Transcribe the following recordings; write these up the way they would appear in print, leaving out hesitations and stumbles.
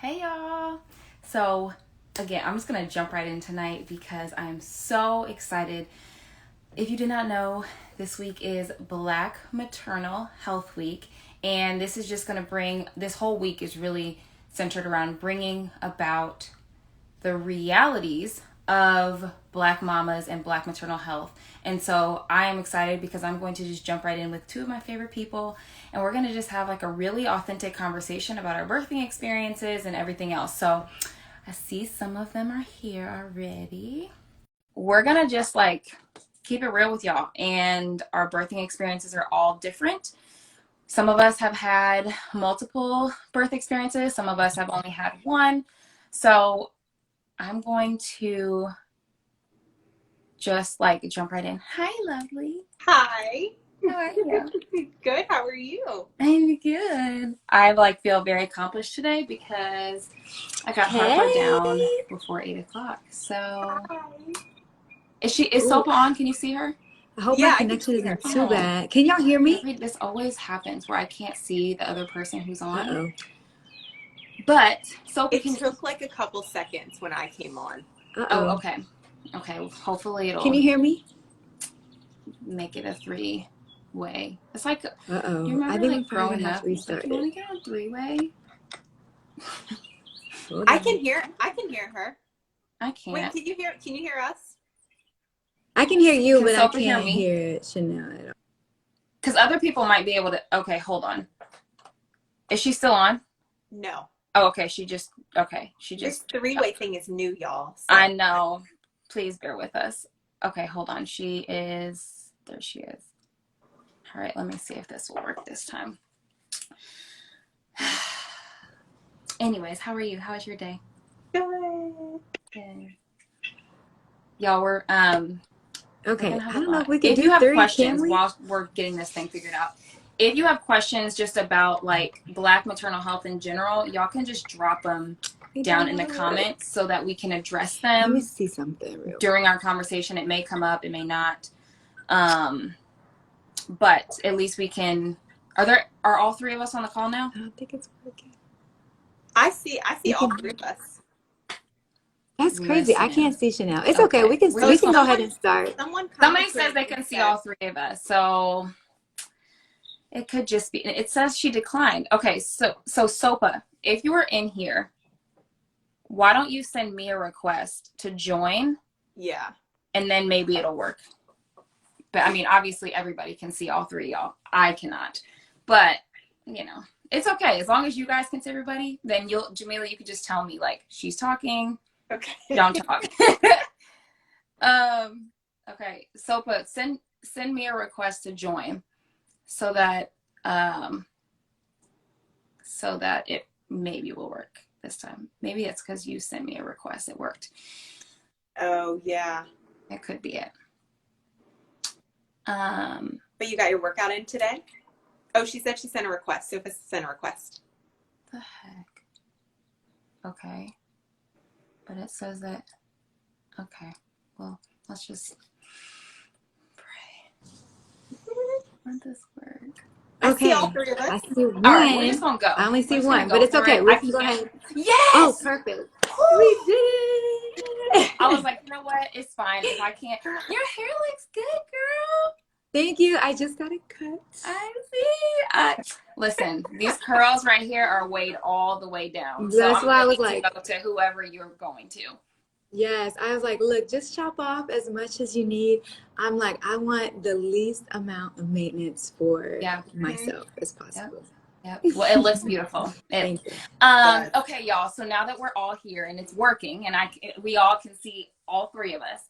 Hey y'all. So again, I'm just gonna jump right in tonight because I'm so excited. If you did not know, this week is Black Maternal Health Week, and this is just gonna bring, this whole week is really centered around bringing about the realities of Black mamas and Black maternal health. And so I am excited because I'm going to just jump right in with two of my favorite people, and we're going to just have like a really authentic conversation about our birthing experiences and everything else. So I see some of them are here already. We're going to just like keep it real with y'all, and our birthing experiences are all different. Some of us have had multiple birth experiences, some of us have only had one. So I'm going to just like jump right in. Hi, lovely. Hi. How are you? Good. How are you? I'm good. I like feel very accomplished today because I got Harper down before 8 o'clock. So Hi. is Sopha on? Can you see her? I hope Yeah, my I can connection see her. isn't too bad. Can y'all hear me? This always happens where I can't see the other person who's on. Uh-oh. But Sopha, It took like a couple seconds when I came on. Oh, Uh-oh. okay. Okay. Well, hopefully it'll Can you hear me? make it a three-way. It's like, Uh-oh. you remember I think like I'm probably growing gonna have up, to it's like, restart you want it. to get on three-way? Hold I on. can hear her. I Wait, can't. can you hear us? I can hear you, Can but I Sopha hear can't me? hear Chanel at all. Because other people might be able to. Okay, hold on. Is she still on? No. Oh, okay. She This just. three-way thing is new, y'all. So. I know. Please bear with us. Okay, hold on. There she is. All right, let me see if this will work this time. Anyways, how are you? How was your day? Good. Good. Y'all were Okay. we're gonna I have a don't know lot. if we can If do you have 3, can questions we? while we're getting this thing figured out, if you have questions just about like Black maternal health in general, y'all can just drop them down in the comments so that we can address Let me them see something real during our conversation. It may come up, it may not. But at least we can. Are all three of us on the call now? I don't think it's working. I see all three of us. That's crazy. I Listening. can't see Chanel. It's okay. We can go ahead and start. Somebody says they can see all three of us, so it could just be. It says she declined. Okay, so Sopa, if you are in here, why don't you send me a request to join? Yeah. And then maybe it'll work. But I mean, obviously everybody can see all three of y'all. I cannot. But, you know, it's okay. As long as you guys can see everybody, then Jemila, you could just tell me like she's talking. Okay. Don't talk. Okay. Sopa, send me a request to join so that it maybe will work this time. Maybe it's because you sent me a request. It worked. Oh yeah. It could be it. But you got your workout in today? Oh, she said she sent a request. Sopha sent a request. The heck? Okay. But it says that. Okay. Well, let's just pray. Let this work. I Okay. see all three of us. I see one. All right, we're just gonna go. I only see We're one, but it's okay. We can go ahead. Yes! Oh, perfect. We did it! I was like, you know what? It's fine if I can't. Your hair looks good, girl. Thank you. I just got it cut. I see. Listen, these curls right here are weighed all the way down. That's So why I was to like, go to whoever you're going to. yes. I was like, look, just chop off as much as you need. I'm like, I want the least amount of maintenance for myself as possible. Yep. Well, it looks beautiful. Thank you. Okay, y'all. So now that we're all here and it's working, and we all can see all three of us.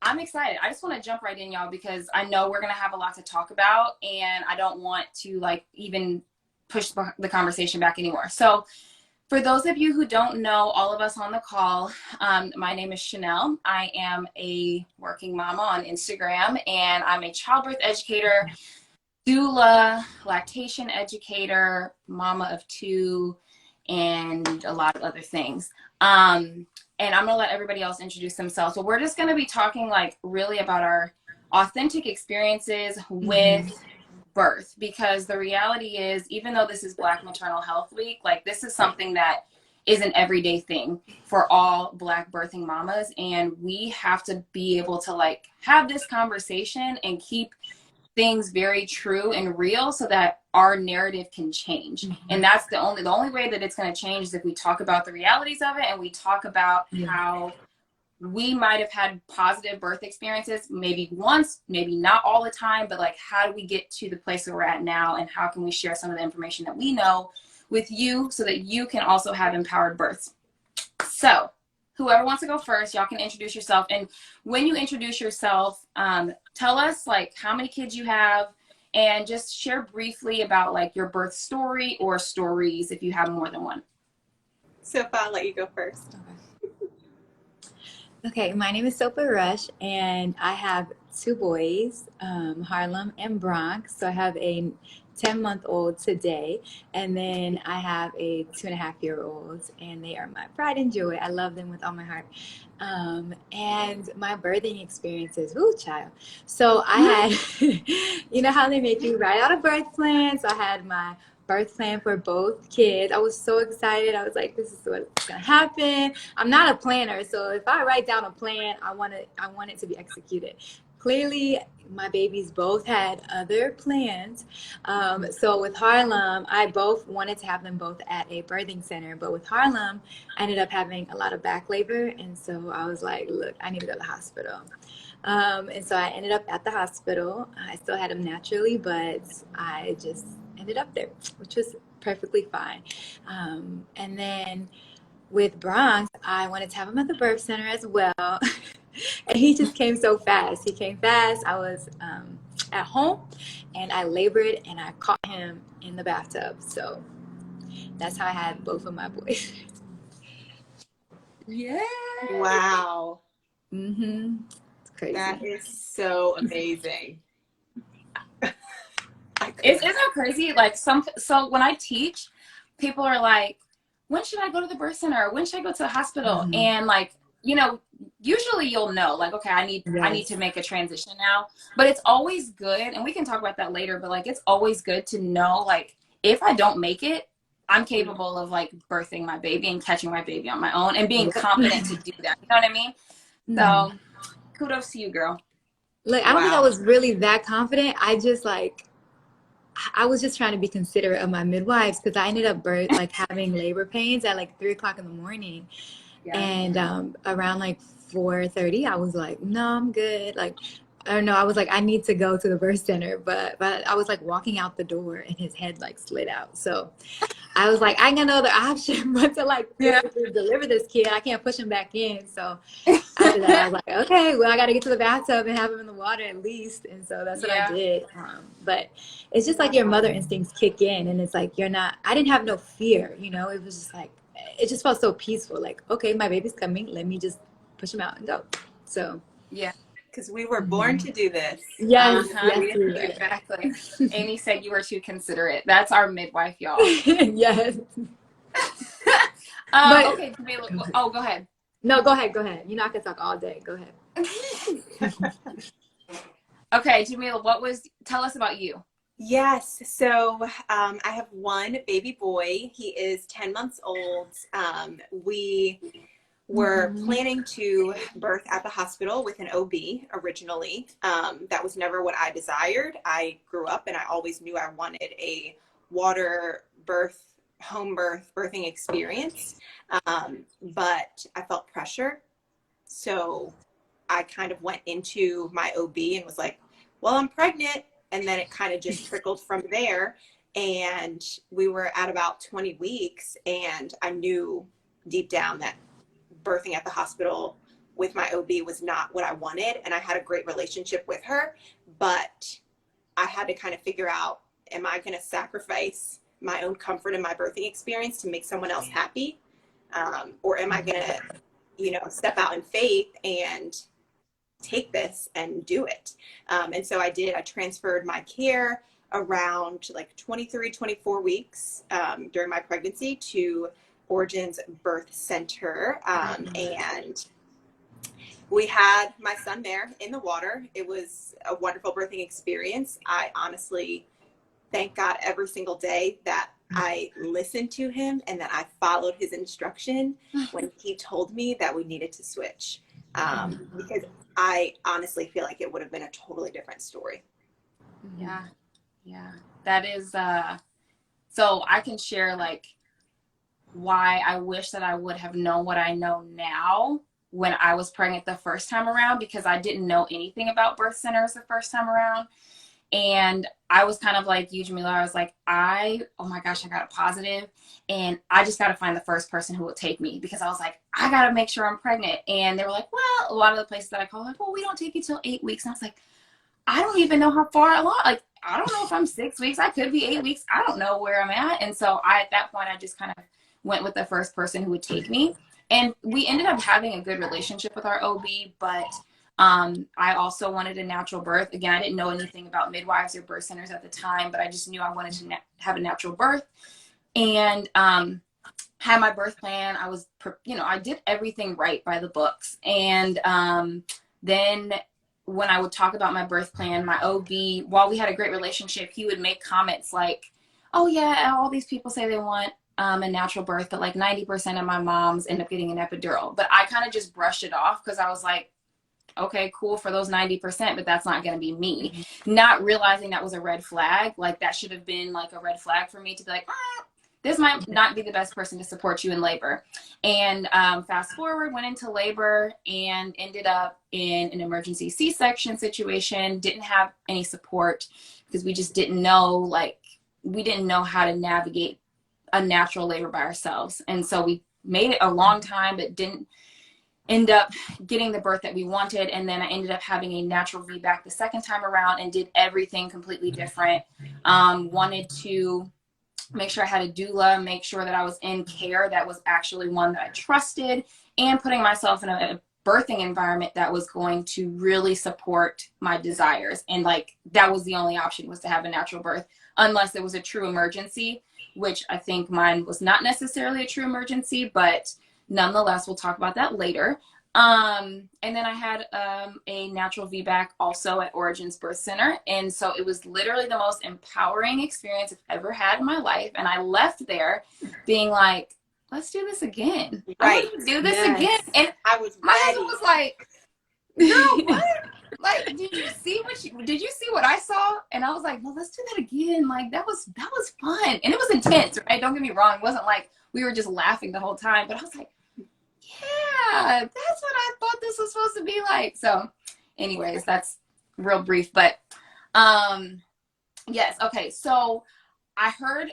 I'm excited. I just want to jump right in, y'all, because I know we're gonna have a lot to talk about, and I don't want to like even push the conversation back anymore. So, for those of you who don't know, all of us on the call, my name is Chanel. I am a working mama on Instagram, and I'm a childbirth educator, doula, lactation educator, mama of two, and a lot of other things. And I'm gonna let everybody else introduce themselves. But we're just gonna be talking like really about our authentic experiences with birth, because the reality is, even though this is Black Maternal Health Week, like this is something that is an everyday thing for all Black birthing mamas. And we have to be able to like have this conversation and keep things very true and real so that our narrative can change. And that's the only way that it's going to change is if we talk about the realities of it, and we talk about how we might have had positive birth experiences, maybe once, maybe not all the time, but like, how do we get to the place that we're at now, and how can we share some of the information that we know with you so that you can also have empowered births? So whoever wants to go first, y'all can introduce yourself. And when you introduce yourself, tell us like how many kids you have, and just share briefly about like your birth story or stories if you have more than one. Sopha, I'll let you go first. Okay, my name is Sopha Rush, and I have two boys, Harlem and Bronx. So I have a 10-month-old today, and then I have a 2.5-year-old, and they are my pride and joy. I love them with all my heart. And my birthing experiences, ooh, child. So I had, you know how they make you write out a birth plan? So I had my birth plan for both kids. I was so excited. I was like, this is what's gonna happen. I'm not a planner, so if I write down a plan, I want it to be executed. Clearly, my babies both had other plans. So with Harlem, I both wanted to have them both at a birthing center, but with Harlem, I ended up having a lot of back labor, and so I was like, look, I need to go to the hospital. And so I ended up at the hospital. I still had him naturally, but I just ended up there, which was perfectly fine. And then with Bronx, I wanted to have him at the birth center as well. And he just came so fast. He came fast. I was at home, and I labored, and I caught him in the bathtub. So that's how I had both of my boys. Yeah. Wow. It's crazy. That is so amazing. Isn't that crazy? Like so when I teach, people are like, when should I go to the birth center? When should I go to the hospital? And like, you know, usually you'll know like, okay, I need to make a transition now. But it's always good, and we can talk about that later, but like, it's always good to know, like, if I don't make it, I'm capable of like birthing my baby and catching my baby on my own and being confident to do that. You know what I mean? So kudos to you, girl. Look, I don't think I was really that confident. I was just trying to be considerate of my midwives, because I ended up having labor pains at like 3:00 in the morning. And around like 4:30, I was like, no, I'm good. Like, I don't know. I was like, I need to go to the birth center, but I was like walking out the door, and his head like slid out. So I was like, I got no other option but to like physically deliver this kid. I can't push him back in. So after that, I was like, okay, well, I got to get to the bathtub and have him in the water at least. And so that's what I did. But it's just like your mother instincts kick in, and it's like I didn't have no fear, you know. It was just like, it just felt so peaceful. Like, okay, my baby's coming. Let me just push him out and go. So because we were born to do this. Yes, exactly. Amy said you were too considerate. That's our midwife, y'all. Yes. Okay, Jemila. Oh, go ahead. No, go ahead. You know, I could talk all day. Go ahead. Okay, Jemila, tell us about you. Yes, so I have one baby boy. He is 10 months old. We were planning to birth at the hospital with an OB originally. That was never what I desired. I grew up and I always knew I wanted a water birth, home birth, birthing experience. But I felt pressure. So I kind of went into my OB and was like, well, I'm pregnant. And then it kind of just trickled from there. And we were at about 20 weeks. And I knew deep down that birthing at the hospital with my OB was not what I wanted. And I had a great relationship with her. But I had to kind of figure out, am I going to sacrifice my own comfort and my birthing experience to make someone else happy? Or am I going to, you know, step out in faith and take this and do it? And so I did. I transferred my care around like 23, 24 weeks during my pregnancy to Origins Birth Center. And we had my son there in the water. It was a wonderful birthing experience. I honestly thank God every single day that I listened to him and that I followed his instruction when he told me that we needed to switch. Because I honestly feel like it would have been a totally different story. Yeah. Yeah. That is, so I can share like why I wish that I would have known what I know now when I was pregnant the first time around, because I didn't know anything about birth centers the first time around. And I was kind of like you, Jemila. I was like, oh my gosh, I got a positive, and I just got to find the first person who will take me, because I was like, I got to make sure I'm pregnant. And they were like, well, a lot of the places that I called, like, well, we don't take you till 8 weeks. And I was like, I don't even know how far along. Like, I don't know if I'm 6 weeks. I could be 8 weeks. I don't know where I'm at. And so at that point, I just kind of went with the first person who would take me. And we ended up having a good relationship with our OB, but I also wanted a natural birth. Again, I didn't know anything about midwives or birth centers at the time, but I just knew I wanted to have a natural birth, and had my birth plan. I was, I did everything right by the books. And then when I would talk about my birth plan, my OB, while we had a great relationship, he would make comments like, oh yeah, all these people say they want a natural birth, but like 90% of my moms end up getting an epidural. But I kind of just brushed it off, because I was like, okay, cool for those 90%, but that's not going to be me. Mm-hmm. Not realizing that was a red flag. Like, that should have been like a red flag for me to be like, this might not be the best person to support you in labor. And fast forward, went into labor and ended up in an emergency C-section situation. Didn't have any support, because we just didn't know, we didn't know how to navigate a natural labor by ourselves. And so we made it a long time, but didn't end up getting the birth that we wanted. And then I ended up having a natural VBAC the second time around, and did everything completely different. Wanted to make sure I had a doula, make sure that I was in care that was actually one that I trusted, and putting myself in a birthing environment that was going to really support my desires. And that was the only option, was to have a natural birth, unless it was a true emergency, which I think mine was not necessarily a true emergency, but nonetheless, we'll talk about that later. And then I had a natural VBAC also at Origins Birth Center. And so it was literally the most empowering experience I've ever had in my life. And I left there being like, let's do this again. Right. I want to do this again. And I was my husband was like, girl, what? Did you see what I saw? And I was like, well, let's do that again. That was fun. And it was intense, right? Don't get me wrong. It wasn't like we were just laughing the whole time, but I was like, yeah, that's what I thought this was supposed to be like. So anyways, that's real brief, but yes. Okay. So I heard,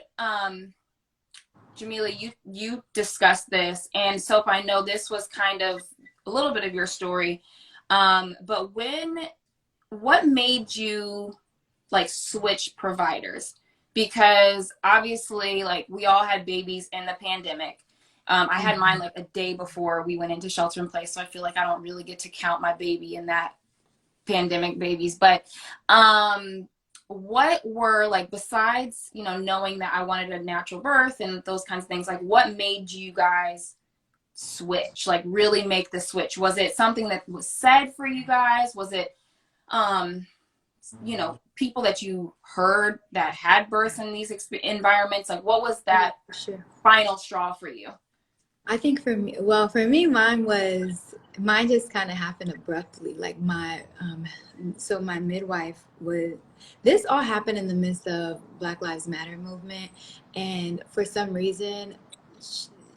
Jemila, you discussed this, and Sopha, I know this was kind of a little bit of your story. But what made you switch providers? Because obviously we all had babies in the pandemic. I had mine a day before we went into shelter in place. So I feel like I don't really get to count my baby in that pandemic babies. But, what were besides, knowing that I wanted a natural birth and those kinds of things, what made you guys switch, really make the switch? Was it something that was said for you guys? Was it people that you heard that had births in these environments? What was that final straw for you? I think for me, mine just kind of happened abruptly. So my midwife this all happened in the midst of Black Lives Matter movement, and for some reason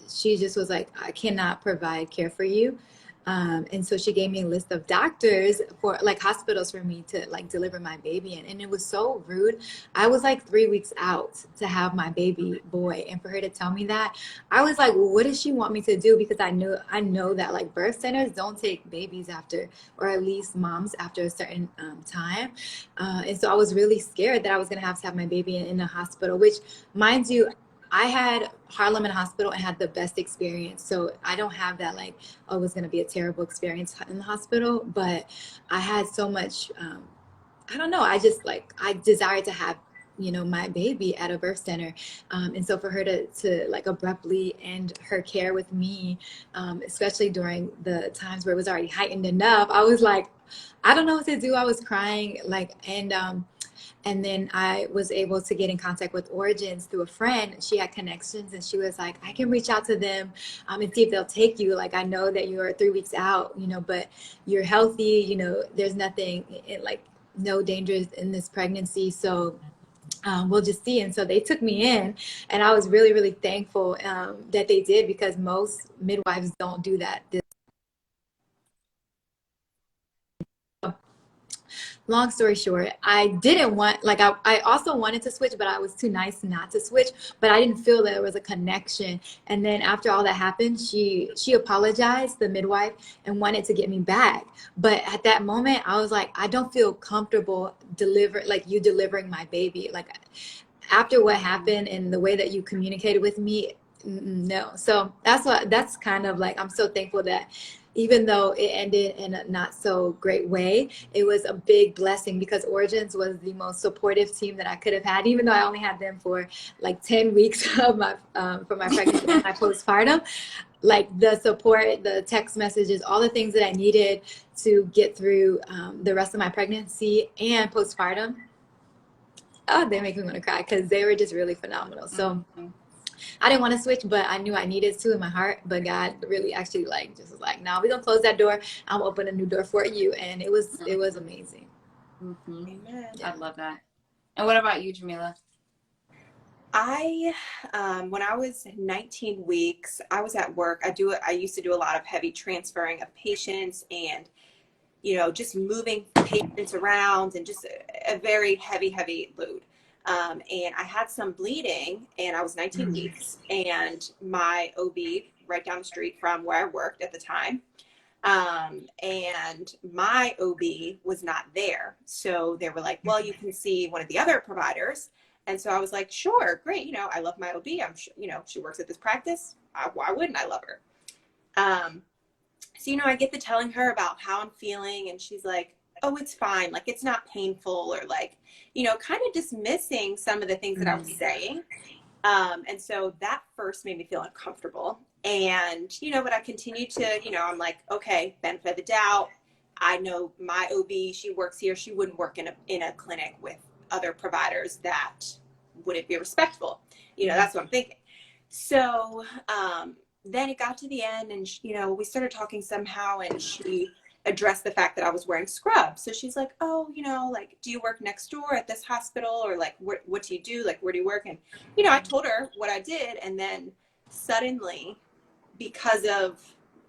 she just was like, I cannot provide care for you. And so she gave me a list of doctors for hospitals for me to deliver my baby in. And it was so rude. I was 3 weeks out to have my baby boy. And for her to tell me that, I was like, well, what does she want me to do? Because I know that birth centers don't take babies after, or at least moms after a certain time. And so I was really scared that I was going to have my baby in a hospital, which, mind you, I had Harlem in hospital and had the best experience. So I don't have that it was going to be a terrible experience in the hospital, but I had so much, I don't know. I just I desired to have, my baby at a birth center. And so for her to abruptly end her care with me, especially during the times where it was already heightened enough, I was like, I don't know what to do. I was crying And then I was able to get in contact with Origins through a friend. She had connections, and she was like, I can reach out to them and see if they'll take you. Like, I know that you're 3 weeks out, but you're healthy, there's nothing like no dangers in this pregnancy. So we'll just see. And so they took me in, and I was really, really thankful that they did, because most midwives don't do that. Long story short, I didn't want, like, I also wanted to switch, but I was too nice not to switch, but I didn't feel that there was a connection. And then after all that happened, she apologized, the midwife, and wanted to get me back. But at that moment, I was like, I don't feel comfortable delivering my baby. Like, after what happened and the way that you communicated with me, no. So that's kind of like, I'm so thankful that even though it ended in a not so great way, it was a big blessing, because Origins was the most supportive team that I could have had, even though I only had them for like 10 weeks of my for my pregnancy and my postpartum. Like, the support, the text messages, all the things that I needed to get through the rest of my pregnancy and postpartum. Oh, they make me want to cry, because they were just really phenomenal. So I didn't want to switch, but I knew I needed to in my heart. But God really actually just was like, no, we're gonna close that door. I'll open a new door for you. And it was amazing. Amen. Yeah. I love that. And what about you, Jemila? When I was 19 weeks, I was at work. I used to do a lot of heavy transferring of patients, and just moving patients around, and just a very heavy load. And I had some bleeding, and I was 19 weeks, and my OB right down the street from where I worked at the time, and my OB was not there. So they were like, well, you can see one of the other providers. And so I was like, sure, great. I love my OB. I'm sure, she works at this practice. Why wouldn't I love her? So, I get to telling her about how I'm feeling, and she's like, oh, it's fine. Like, it's not painful, or like, kind of dismissing some of the things that I was saying. And so that first made me feel uncomfortable. And, but I continued to, I'm like, okay, benefit of the doubt. I know my OB, she works here. She wouldn't work in a clinic with other providers that wouldn't be respectful. That's what I'm thinking. So, then it got to the end, and we started talking somehow, and she addressed the fact that I was wearing scrubs. So she's like, oh, like, do you work next door at this hospital, or like, what do you do? Like, where do you work? And, I told her what I did. And then suddenly, because of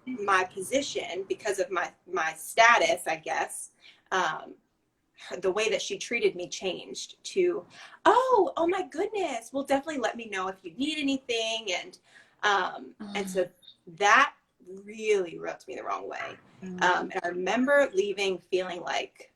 my position, because of my status, I guess, the way that she treated me changed to, oh my goodness, well, definitely let me know if you need anything. And so that really rubbed me the wrong way. And I remember leaving feeling like,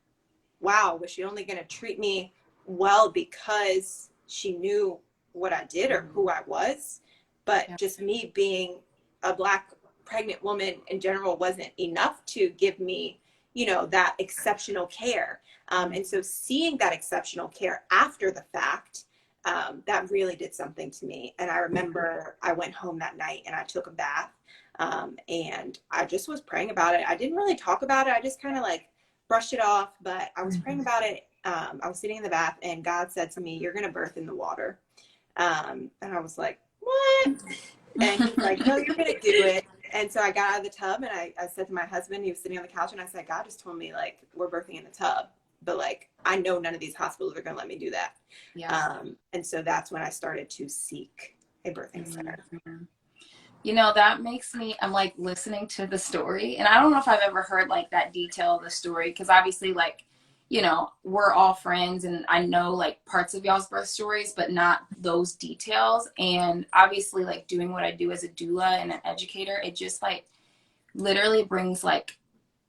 wow, was she only going to treat me well because she knew what I did or who I was? But just me being a Black pregnant woman in general wasn't enough to give me, that exceptional care. And so seeing that exceptional care after the fact, that really did something to me. And I remember I went home that night and I took a bath, and I just was praying about it. I didn't really talk about it. I just kind of like brushed it off, but I was praying about it. I was sitting in the bath, and God said to me, you're going to birth in the water. And I was like, what? And he's like, no, you're going to do it. And so I got out of the tub, and I said to my husband, he was sitting on the couch, and I said, God just told me, like, we're birthing in the tub. But like, I know none of these hospitals are going to let me do that. Yeah. And so that's when I started to seek a birthing center. That makes me, I'm like listening to the story, and I don't know if I've ever heard like that detail of the story, because obviously like, we're all friends, and I know like parts of y'all's birth stories, but not those details. And obviously like doing what I do as a doula and an educator, it just like literally brings like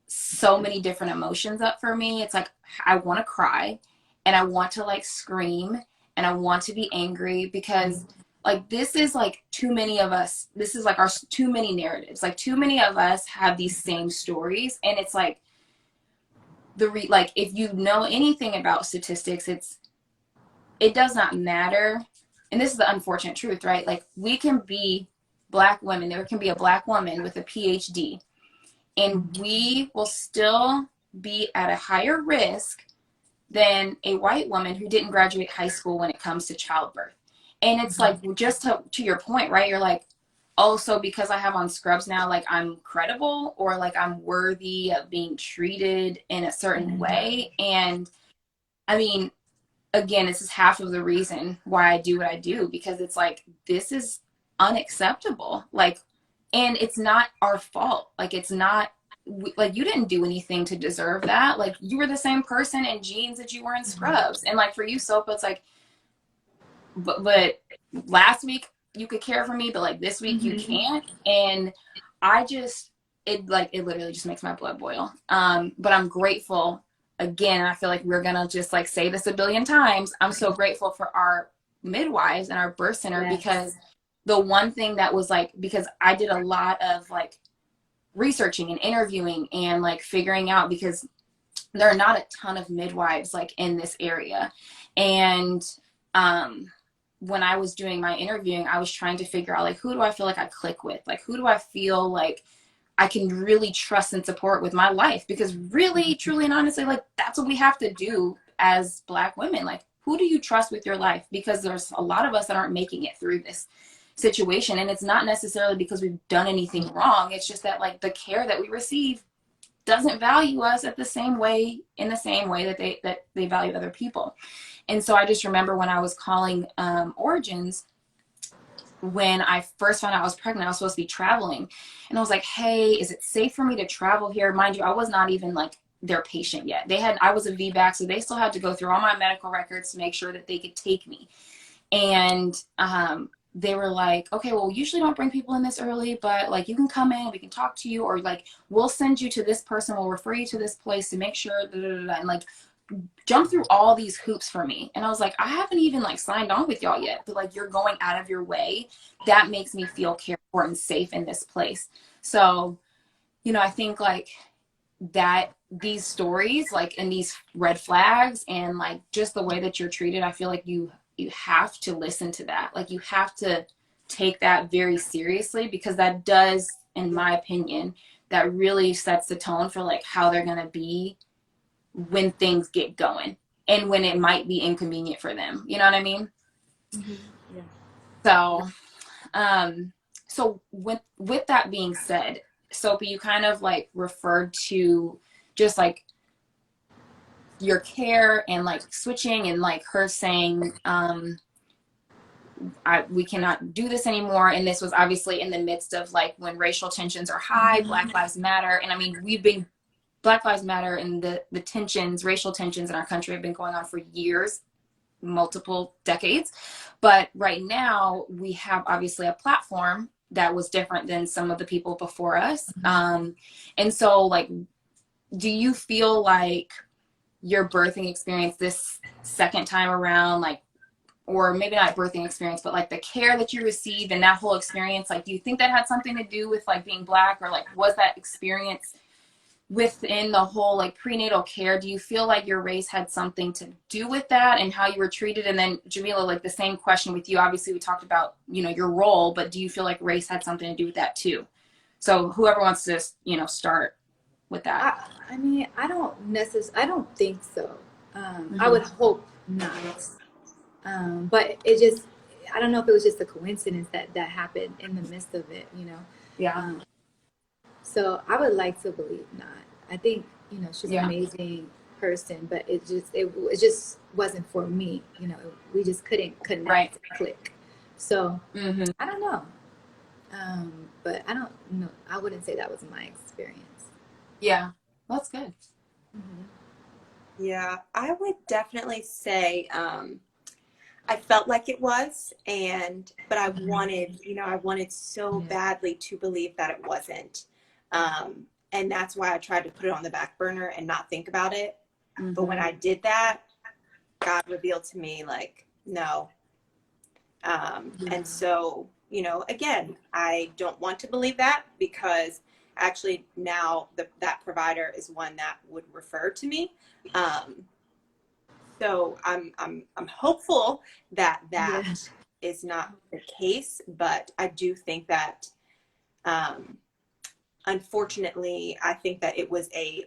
so many different emotions up for me. It's like, I want to cry, and I want to like scream, and I want to be angry, because like, this is like too many of us. This is like our too many narratives. Like, too many of us have these same stories. And it's like, like, if you know anything about statistics, it does not matter. And this is the unfortunate truth, right? Like, we can be Black women. There can be a Black woman with a PhD, and we will still be at a higher risk than a white woman who didn't graduate high school when it comes to childbirth. And it's like, just to your point, right? You're like, oh, so because I have on scrubs now, like I'm credible, or like I'm worthy of being treated in a certain way. And I mean, again, this is half of the reason why I do what I do, because it's like, this is unacceptable. Like, and it's not our fault. Like, it's not, like, you didn't do anything to deserve that. Like, you were the same person in jeans that you were in scrubs. And like, for you, Sopa, it's like, but last week you could care for me, but like this week you can't. And I just, it literally just makes my blood boil. But I'm grateful. Again, I feel like we're gonna just like say this a billion times. I'm so grateful for our midwives and our birth center, because the one thing that was like, because I did a lot of like researching and interviewing and like figuring out, because there are not a ton of midwives like in this area. And when I was doing my interviewing, I was trying to figure out like, who do I feel like I click with? Like, who do I feel like I can really trust and support with my life? Because really, truly, and honestly, like, that's what we have to do as Black women. Like, who do you trust with your life? Because there's a lot of us that aren't making it through this situation. And it's not necessarily because we've done anything wrong. It's just that like the care that we receive doesn't value us in the same way that they value other people. And so I just remember when I was calling Origins, when I first found out I was pregnant, I was supposed to be traveling. And I was like, hey, is it safe for me to travel here? Mind you, I was not even like their patient yet. I was a VBAC, so they still had to go through all my medical records to make sure that they could take me. And they were like, okay, well, we usually don't bring people in this early, but like you can come in, we can talk to you, or like we'll send you to this person, we'll refer you to this place to make sure, and like jump through all these hoops for me. And I was like, I haven't even like signed on with y'all yet, but like you're going out of your way. That makes me feel cared for and safe in this place. So, you know, I think like that these stories, like, and these red flags and like just the way that you're treated, I feel like you have to listen to that. Like you have to take that very seriously, because that does, in my opinion, that really sets the tone for like how they're going to be when things get going and when it might be inconvenient for them. You know what I mean? Yeah. So, so with that being said, Sophie, you kind of like referred to just like your care and like switching, and like her saying, we cannot do this anymore. And this was obviously in the midst of like when racial tensions are high, Black Lives Matter. And I mean, Black Lives Matter and the tensions, racial tensions in our country have been going on for years, multiple decades. But right now we have obviously a platform that was different than some of the people before us. And so like, do you feel like your birthing experience this second time around, like, or maybe not birthing experience, but like the care that you received and that whole experience, like, do you think that had something to do with like being Black, or like, was that experience within the whole like prenatal care, do you feel like your race had something to do with that and how you were treated? And then Jemila, like the same question with you. Obviously we talked about, you know, your role, but do you feel like race had something to do with that too? So whoever wants to, you know, start with that. I mean, I don't think so. I would hope not. But it just, I don't know if it was just a coincidence that happened in the midst of it, you know? Yeah. So I would like to believe not. I think, you know, she's an amazing person, but it just wasn't for me, you know. We just couldn't connect, click. So I don't know. But I don't know. I wouldn't say that was my experience. Yeah, that's good. Yeah, I would definitely say I felt like it was, but I wanted, you know, I wanted so badly to believe that it wasn't. And that's why I tried to put it on the back burner and not think about it. But when I did that, God revealed to me like, no. And so, you know, again, I don't want to believe that, because actually now that provider is one that would refer to me. So I'm hopeful that is not the case, but I do think that, unfortunately, I think that it was a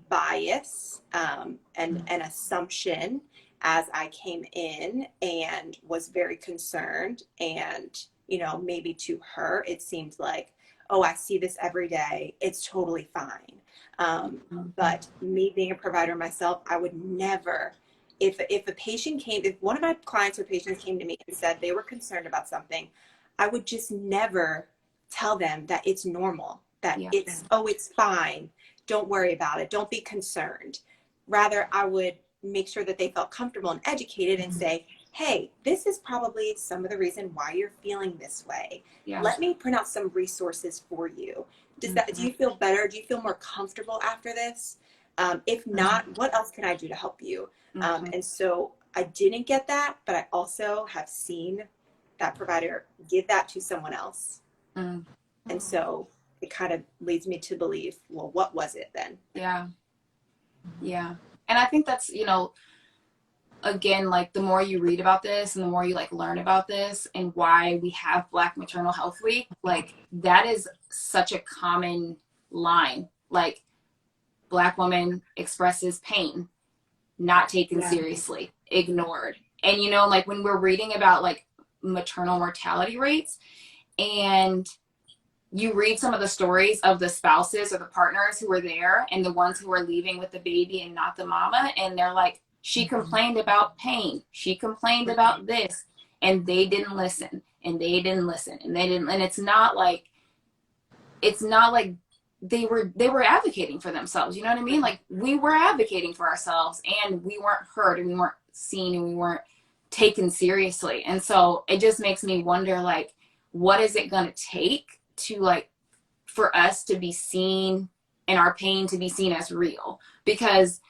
bias and an assumption as I came in, and was very concerned. And, you know, maybe to her, it seemed like, oh, I see this every day, it's totally fine. But me being a provider myself, I would never, if a patient came, if one of my clients or patients came to me and said they were concerned about something, I would just never tell them that it's normal, that it's, oh, it's fine, don't worry about it, don't be concerned. Rather, I would make sure that they felt comfortable and educated and say, hey, this is probably some of the reason why you're feeling this way. Let me print out some resources for you. Do you feel better? Do you feel more comfortable after this? If not, what else can I do to help you? And so I didn't get that, but I also have seen that provider give that to someone else. And so it kind of leads me to believe, well, what was it then? Yeah. And I think that's, you know, again, like the more you read about this and the more you like learn about this and why we have Black Maternal Health Week, like that is such a common line. Like Black woman expresses pain, not taken seriously, ignored. And, you know, like when we're reading about like maternal mortality rates and you read some of the stories of the spouses or the partners who were there and the ones who were leaving with the baby and not the mama, and they're like, she complained about pain, she complained about this, and they didn't listen, and they didn't listen, and they didn't. And it's not like they were advocating for themselves, you know what I mean? Like we were advocating for ourselves, and we weren't heard, and we weren't seen, and we weren't taken seriously. And so it just makes me wonder, like, what is it going to take to, like, for us to be seen and our pain to be seen as real? Because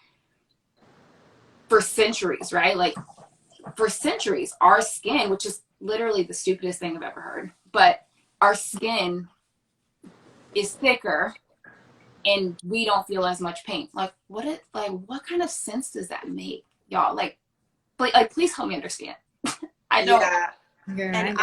for centuries, right? Like for centuries, our skin, which is literally the stupidest thing I've ever heard, but our skin is thicker and we don't feel as much pain. Like what kind of sense does that make, y'all? Like please help me understand. I don't. Yeah. And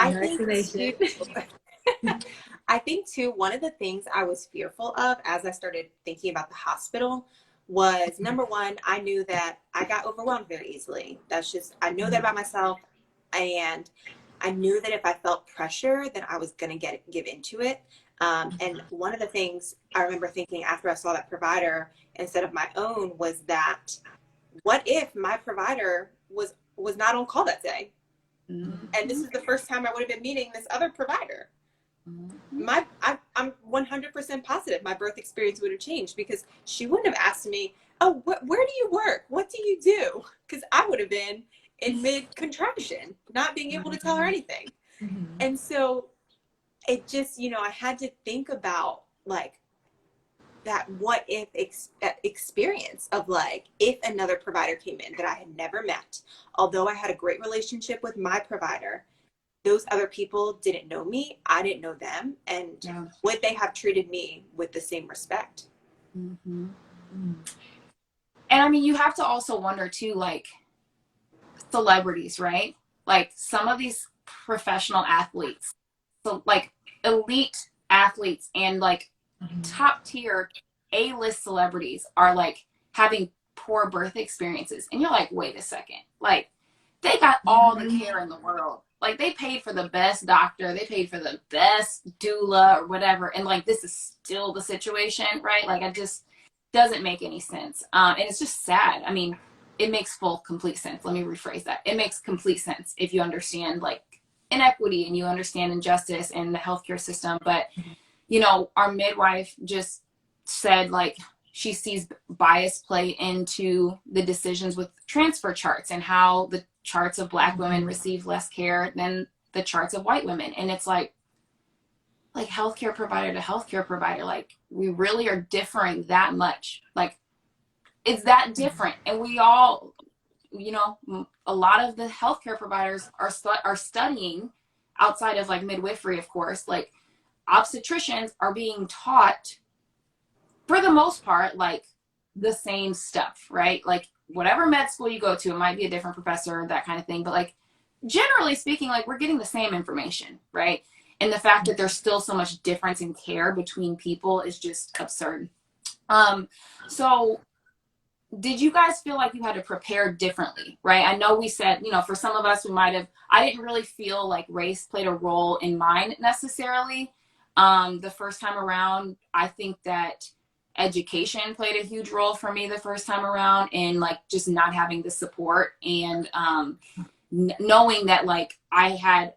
I think too, one of the things I was fearful of as I started thinking about the hospital was, number one, I knew that I got overwhelmed very easily. That's just, I know that about myself. And I knew that if I felt pressure, then I was going to give into it. And one of the things I remember thinking after I saw that provider instead of my own was that, what if my provider was not on call that day? And this is the first time I would have been meeting this other provider. I'm 100% positive my birth experience would have changed, because she wouldn't have asked me, oh, where do you work? What do you do? Because I would have been in mid-contraction, not being able to tell her anything. And so it just, you know, I had to think about like that what if experience of like, if another provider came in that I had never met, although I had a great relationship with my provider, those other people didn't know me, I didn't know them, and would they have treated me with the same respect? And I mean, you have to also wonder too, like celebrities, right? Like some of these professional athletes, so like elite athletes and like top tier A-list celebrities are like having poor birth experiences. And you're like, wait a second, like they got all the care in the world. Like they paid for the best doctor, they paid for the best doula or whatever. And like, this is still the situation, right? Like it just doesn't make any sense. And it's just sad. I mean, it makes complete sense. Let me rephrase that. It makes complete sense if you understand like inequity and you understand injustice in the healthcare system. But, you know, our midwife just said like she sees bias play into the decisions with transfer charts and how the charts of Black women receive less care than the charts of white women. And it's like healthcare provider to healthcare provider, like we really are differing that much. Like it's that different. And we all, you know, a lot of the healthcare providers are studying outside of like midwifery, of course, like obstetricians are being taught for the most part, like the same stuff, right? Like whatever med school you go to, it might be a different professor, that kind of thing. But like, generally speaking, like we're getting the same information, right? And the fact that there's still so much difference in care between people is just absurd. So did you guys feel like you had to prepare differently, right? I know we said, you know, for some of us, I didn't really feel like race played a role in mine necessarily. The first time around, I think that education played a huge role for me the first time around, and like just not having the support, and knowing that like I had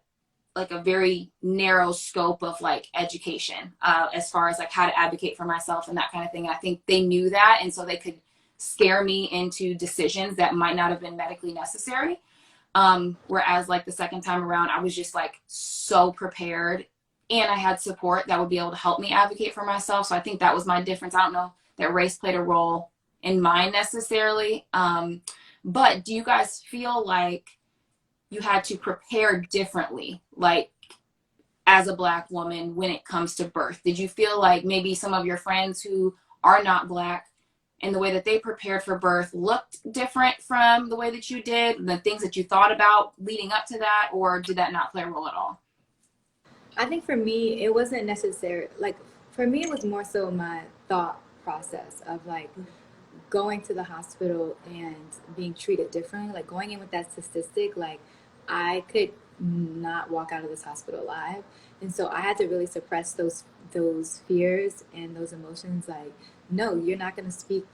like a very narrow scope of like education as far as like how to advocate for myself and that kind of thing. I think they knew that, and so they could scare me into decisions that might not have been medically necessary. Whereas like the second time around, I was just like so prepared, and I had support that would be able to help me advocate for myself. So I think that was my difference. I don't know that race played a role in mine necessarily. But do you guys feel like you had to prepare differently, like as a Black woman when it comes to birth? Did you feel like maybe some of your friends who are not Black and the way that they prepared for birth looked different from the way that you did, the things that you thought about leading up to that, or did that not play a role at all? I think for me, it wasn't necessary. Like, for me, it was more so my thought process of like going to the hospital and being treated differently. Like, going in with that statistic, like, I could not walk out of this hospital alive. And so I had to really suppress those fears and those emotions. Like, no, you're not going to speak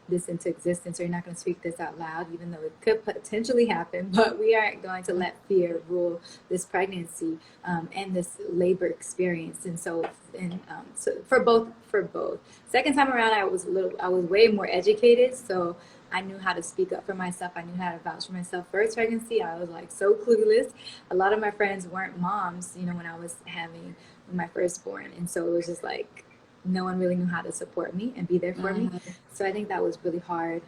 this into existence, or you're not going to speak this out loud, even though it could potentially happen. But we aren't going to let fear rule this pregnancy and this labor experience. And so, so for both. Second time around, I was way more educated, so I knew how to speak up for myself. I knew how to vouch for myself. First pregnancy, I was like so clueless. A lot of my friends weren't moms, you know, when I was having my firstborn, and so it was just like no one really knew how to support me and be there for me. So I think that was really hard.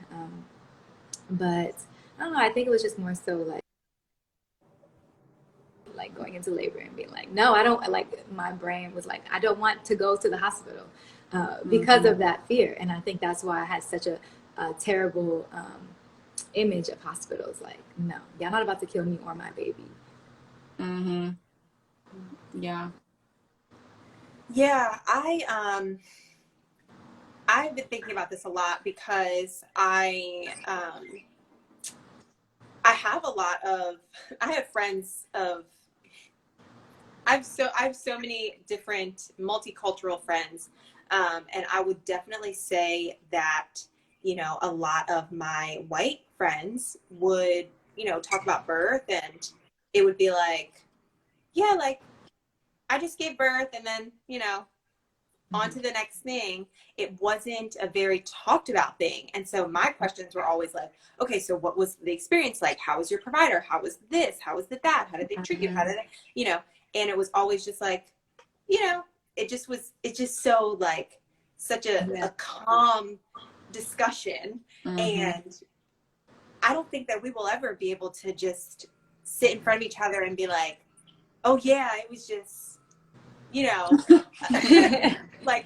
But I don't know, I think it was just more so like going into labor and being like, no, I don't, like, my brain was like, I don't want to go to the hospital because of that fear. And I think that's why I had such a terrible image of hospitals. Like, no, y'all not about to kill me or my baby. Yeah. Yeah, I've been thinking about this a lot because I have friends of I have so many different multicultural friends, and I would definitely say that, you know, a lot of my white friends would, you know, talk about birth, and it would be like, yeah, like, I just gave birth, and then, you know, on to the next thing. It wasn't a very talked about thing. And so my questions were always like, okay, so what was the experience like? How was your provider? How was this? How was that? How did they treat you? How did they, you know, and it was always just like, you know, it's just so like such a calm discussion. And I don't think that we will ever be able to just sit in front of each other and be like, oh yeah, it was just, you know, like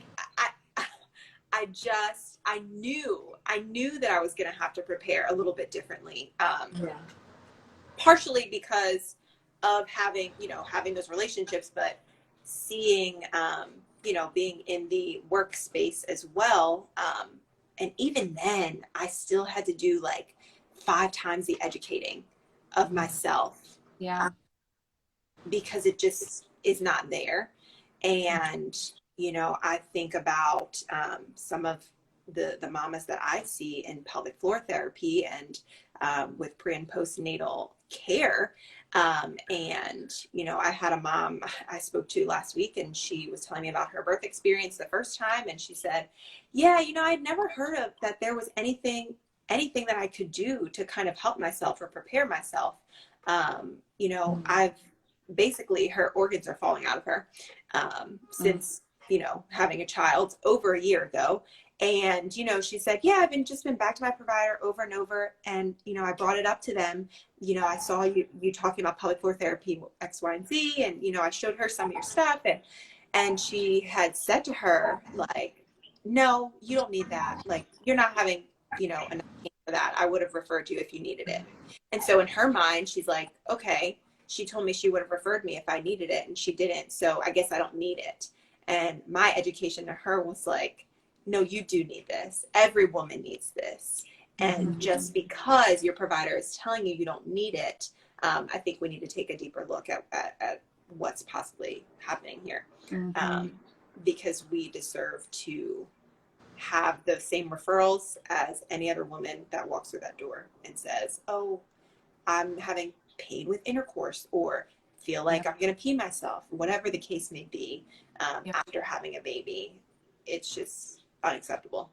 I knew that I was going to have to prepare a little bit differently. Partially because of having those relationships, but seeing, you know, being in the workspace as well. And even then I still had to do like 5 times the educating of myself. Yeah. Because it just is not there. And, you know, I think about some of the mamas that I see in pelvic floor therapy and with pre and postnatal care. And, you know, I had a mom I spoke to last week, and she was telling me about her birth experience the first time. And she said, yeah, you know, I'd never heard of that there was anything that I could do to kind of help myself or prepare myself. You know, basically her organs are falling out of her since, you know, having a child over a year ago. And, you know, she said, yeah, I've just been back to my provider over and over. And, you know, I brought it up to them. You know, I saw you talking about pelvic floor therapy, X, Y, and Z. And, you know, I showed her some of your stuff. And she had said to her, like, no, you don't need that. Like, you're not having, you know, enough pain for that. I would have referred you if you needed it. And so in her mind, she's like, okay, she told me she would have referred me if I needed it, and she didn't. So I guess I don't need it. And my education to her was like, no, you do need this. Every woman needs this. And just because your provider is telling you you don't need it, I think we need to take a deeper look at what's possibly happening here. Because we deserve to have the same referrals as any other woman that walks through that door and says, oh, I'm having pain with intercourse, or feel like I'm going to pee myself, whatever the case may be, after having a baby. It's just unacceptable.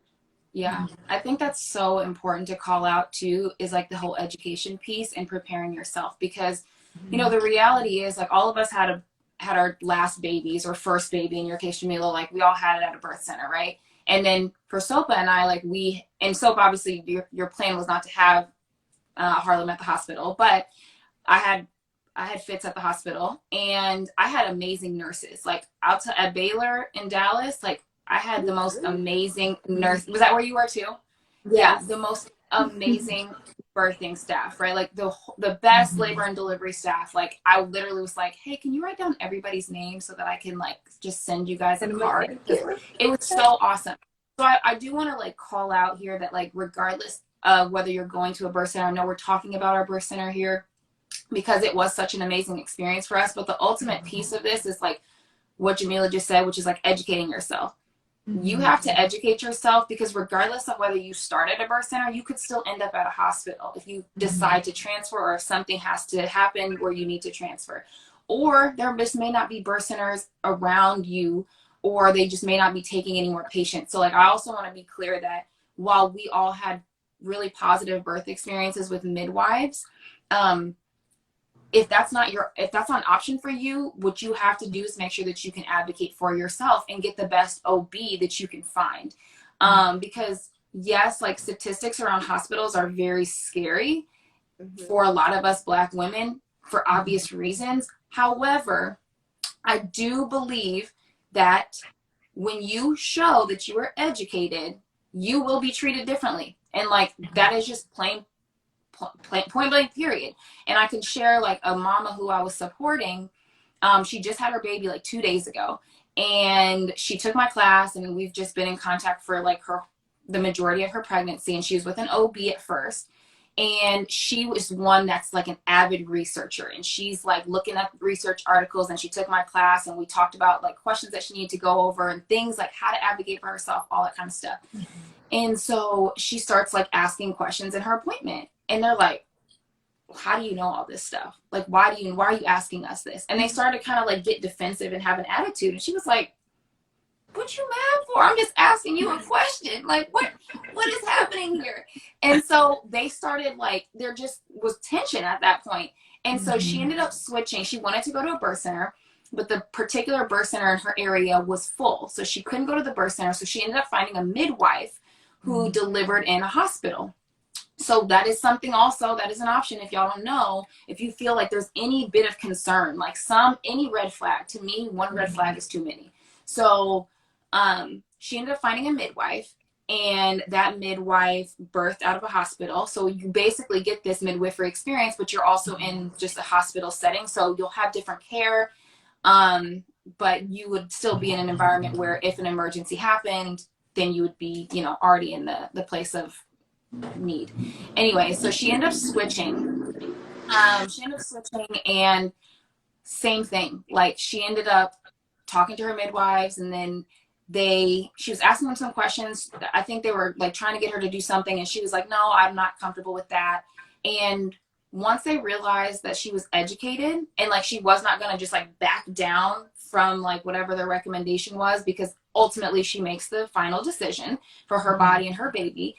Yeah, I think that's so important to call out too, is like the whole education piece and preparing yourself, because you know the reality is like all of us had our last babies, or first baby in your case, Jemila, like we all had it at a birth center, right? And then for Sopha and I, like and Sopha, obviously your plan was not to have Harlem at the hospital, but I had Fitz at the hospital, and I had amazing nurses. Like at Baylor in Dallas, like I had the most amazing nurse. Was that where you were too? Yes. Yeah, the most amazing birthing staff, right? Like the best labor and delivery staff. Like I literally was like, hey, can you write down everybody's name so that I can like just send you guys a card? It was so awesome. So I do want to like call out here that like regardless of whether you're going to a birth center, I know we're talking about our birth center here because it was such an amazing experience for us, but the ultimate piece of this is like what Jemila just said, which is like educating yourself. You have to educate yourself, because regardless of whether you start at a birth center, you could still end up at a hospital if you decide to transfer, or if something has to happen where you need to transfer. Or there just may not be birth centers around you, or they just may not be taking any more patients. So like I also want to be clear that while we all had really positive birth experiences with midwives, if that's not an option for you, what you have to do is make sure that you can advocate for yourself and get the best OB that you can find. Because yes, like statistics around hospitals are very scary for a lot of us Black women for obvious reasons. However, I do believe that when you show that you are educated, you will be treated differently. And like, that is just point blank period. And I can share like a mama who I was supporting. She just had her baby like 2 days ago, and she took my class, and we've just been in contact for like the majority of her pregnancy. And she was with an OB at first, and she was one that's like an avid researcher, and she's like looking at research articles. And she took my class, and we talked about like questions that she needed to go over and things like how to advocate for herself, all that kind of stuff. And so she starts like asking questions in her appointment, and they're like, how do you know all this stuff? Like, why are you asking us this? And they started kind of like get defensive and have an attitude. And she was like, what you mad for? I'm just asking you a question. Like, what is happening here? And so they started like, there just was tension at that point. And so she ended up switching. She wanted to go to a birth center, but the particular birth center in her area was full. So she couldn't go to the birth center. So she ended up finding a midwife who delivered in a hospital. So that is something also, that is an option if y'all don't know. If you feel like there's any bit of concern, like any red flag, to me, one red flag is too many. So she ended up finding a midwife, and that midwife birthed out of a hospital. So you basically get this midwifery experience, but you're also in just a hospital setting. So you'll have different care, but you would still be in an environment where if an emergency happened, then you would be, already in the place of need. Anyway, so she ended up switching. And same thing. Like she ended up talking to her midwives, and then she was asking them some questions. I think they were like trying to get her to do something, and she was like, no, I'm not comfortable with that. And once they realized that she was educated and like she was not going to just like back down from like whatever their recommendation was, because ultimately she makes the final decision for her body and her baby,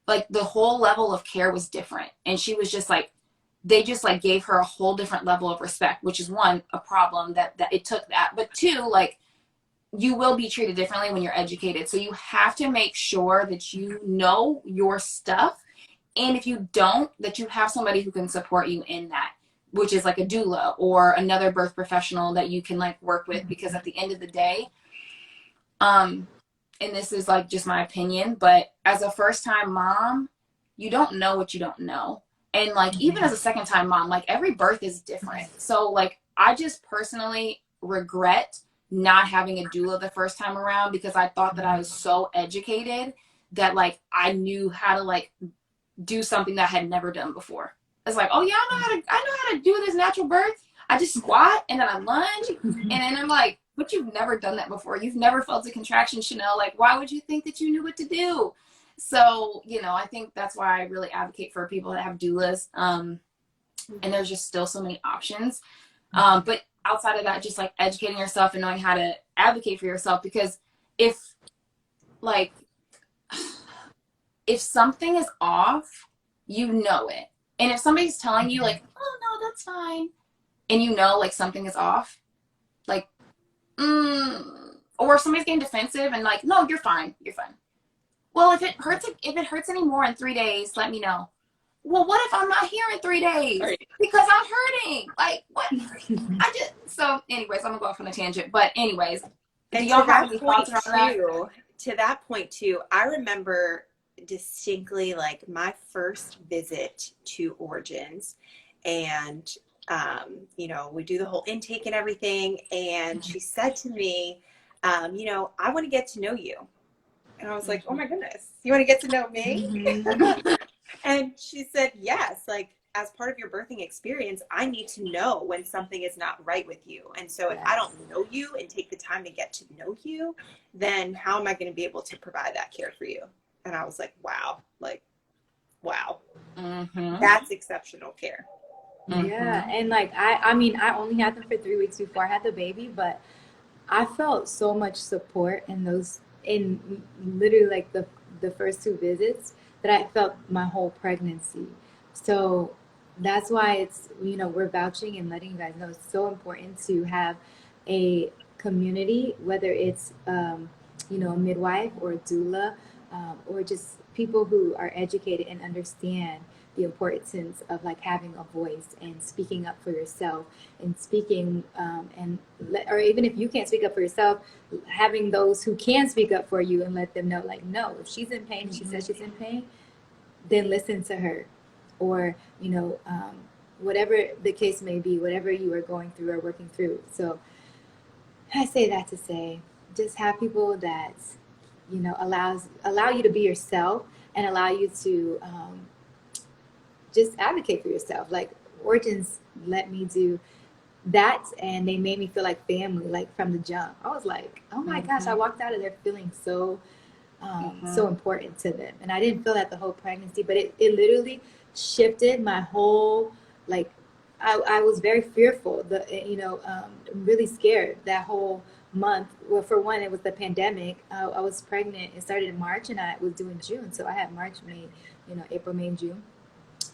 like the whole level of care was different. And she was just like, they just like gave her a whole different level of respect, which is one, a problem that it took that, but two, like you will be treated differently when you're educated. So you have to make sure that you know your stuff. And if you don't, that you have somebody who can support you in that, which is like a doula or another birth professional that you can like work with, because at the end of the day, and this is like just my opinion, but as a first time mom, you don't know what you don't know. And like, even as a second time mom, like every birth is different. So like, I just personally regret not having a doula the first time around, because I thought that I was so educated that like I knew how to like do something that I had never done before. It's like, oh yeah, I know how to do this natural birth. I just squat and then I lunge, and then I'm like, but you've never done that before. You've never felt a contraction, Chanel. Like, why would you think that you knew what to do? So, you know, I think that's why I really advocate for people that have doulas. And there's just still so many options. But outside of that, just like educating yourself and knowing how to advocate for yourself, because if like if something is off, you know it. And if somebody's telling you like, oh no, that's fine, and you know like something is off, like or if somebody's getting defensive and like, no, you're fine, you're fine. Well, if it hurts anymore in 3 days, let me know. Well, what if I'm not here in 3 days because I'm hurting? Like, what? So anyways, I'm gonna go off on a tangent. But anyways, do y'all have any thoughts around that? To that point too, I remember distinctly like my first visit to Origins, and you know, we do the whole intake and everything, and she said to me, you know, I want to get to know you. And I was like, oh my goodness, you want to get to know me? And she said, yes, like as part of your birthing experience, I need to know when something is not right with you. And so if I don't know you and take the time to get to know you, then how am I going to be able to provide that care for you? And I was like, wow, that's exceptional care. Yeah. And like, I mean, I only had them for 3 weeks before I had the baby, but I felt so much support in those, in literally like the first 2 visits, that I felt my whole pregnancy. So that's why it's, you know, we're vouching and letting you guys know it's so important to have a community, whether it's, you know, a midwife or a doula, or just people who are educated and understand the importance of like having a voice and speaking up for yourself and speaking, or even if you can't speak up for yourself, having those who can speak up for you and let them know, like, no, if she's in pain, she says she's in pain, then listen to her. Or, you know, whatever the case may be, whatever you are going through or working through. So I say that to say, just have people that, you know, allow you to be yourself and allow you to just advocate for yourself. Like Origins let me do that, and they made me feel like family, like from the jump. I was like, oh my gosh, I walked out of there feeling so so important to them. And I didn't feel that the whole pregnancy, but it literally shifted my whole, like, I was very fearful, you know, really scared that whole month. Well, for one, it was the pandemic. I was pregnant. It started in March and I was due in June. So I had March, May, you know, April, May, and June.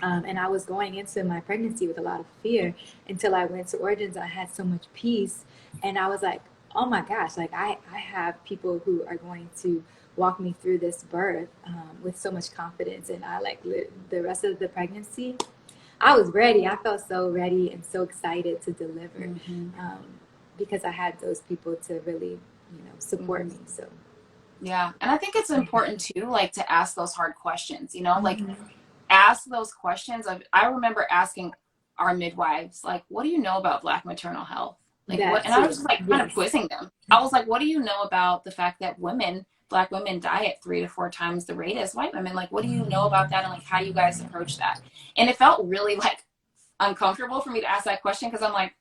And I was going into my pregnancy with a lot of fear until I went to Origins. I had so much peace. And I was like, oh my gosh, like I have people who are going to walk me through this birth with so much confidence. And I like the rest of the pregnancy, I was ready. I felt so ready and so excited to deliver because I had those people to really, you know, support me. So yeah, and I think it's important too, like to ask those hard questions, you know, like ask those questions. I remember asking our midwives, like, what do you know about Black maternal health? Like, what? And I was just like kind of quizzing them. I was like, what do you know about the fact that Black women die at 3 to 4 times the rate as white women? Like, what do you know about that, and like how you guys approach that? And it felt really like uncomfortable for me to ask that question because I'm like,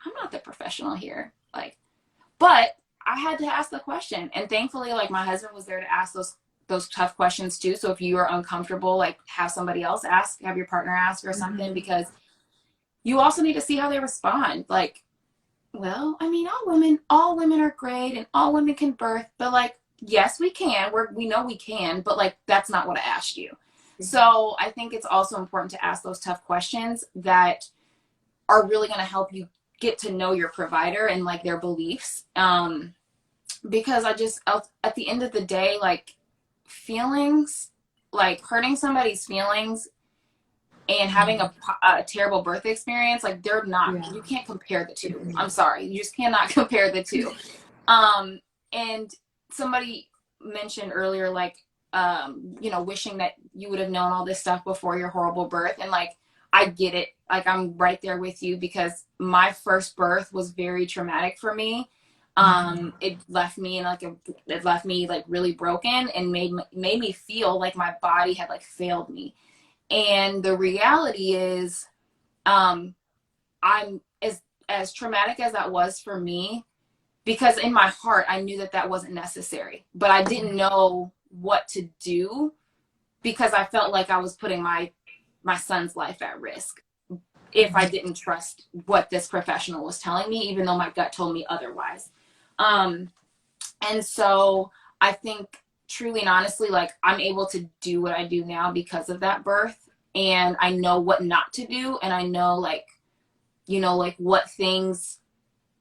I'm not the professional here, like, but I had to ask the question. And thankfully, like, my husband was there to ask those tough questions too. So if you are uncomfortable, like, have somebody else ask, have your partner ask or something, because you also need to see how they respond. Like, well, I mean, all women are great and all women can birth, but like, yes, we can. We know we can, but like, that's not what I asked you. So I think it's also important to ask those tough questions that are really going to help you get to know your provider and like their beliefs. Because at the end of the day, like, feelings, like hurting somebody's feelings and having a terrible birth experience, like, they're not, you can't compare the two. I'm sorry. You just cannot compare the two. And somebody mentioned earlier, like, you know, wishing that you would have known all this stuff before your horrible birth. And like, I get it. Like, I'm right there with you because my first birth was very traumatic for me. It left me in like it left me like really broken and made me feel like my body had like failed me. And the reality is, I'm as traumatic as that was for me, because in my heart I knew that that wasn't necessary, but I didn't know what to do because I felt like I was putting my son's life at risk if I didn't trust what this professional was telling me, even though my gut told me otherwise. Um, and so I think truly and honestly, like I'm able to do what I do now because of that birth. And I know what not to do. And I know like, you know, like what things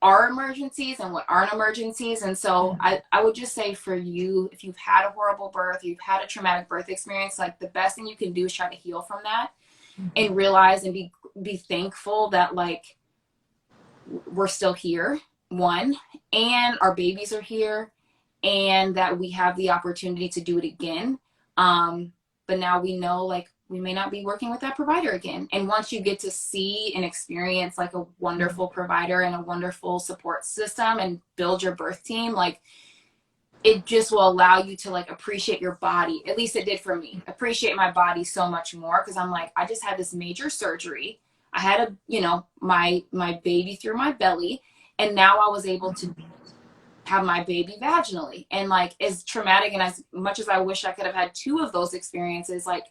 are emergencies and what aren't emergencies. And so I would just say for you, if you've had a horrible birth, you've had a traumatic birth experience, like the best thing you can do is try to heal from that and realize and be thankful that like we're still here, one, and our babies are here, and that we have the opportunity to do it again. But now we know like we may not be working with that provider again. And once you get to see and experience like a wonderful provider and a wonderful support system and build your birth team, like it just will allow you to like appreciate your body. At least it did for me. Appreciate my body so much more, because I'm like, I just had this major surgery. I had a, you know, my baby through my belly, and now I was able to have my baby vaginally. And like as traumatic and as much as I wish I could have had two of those experiences, like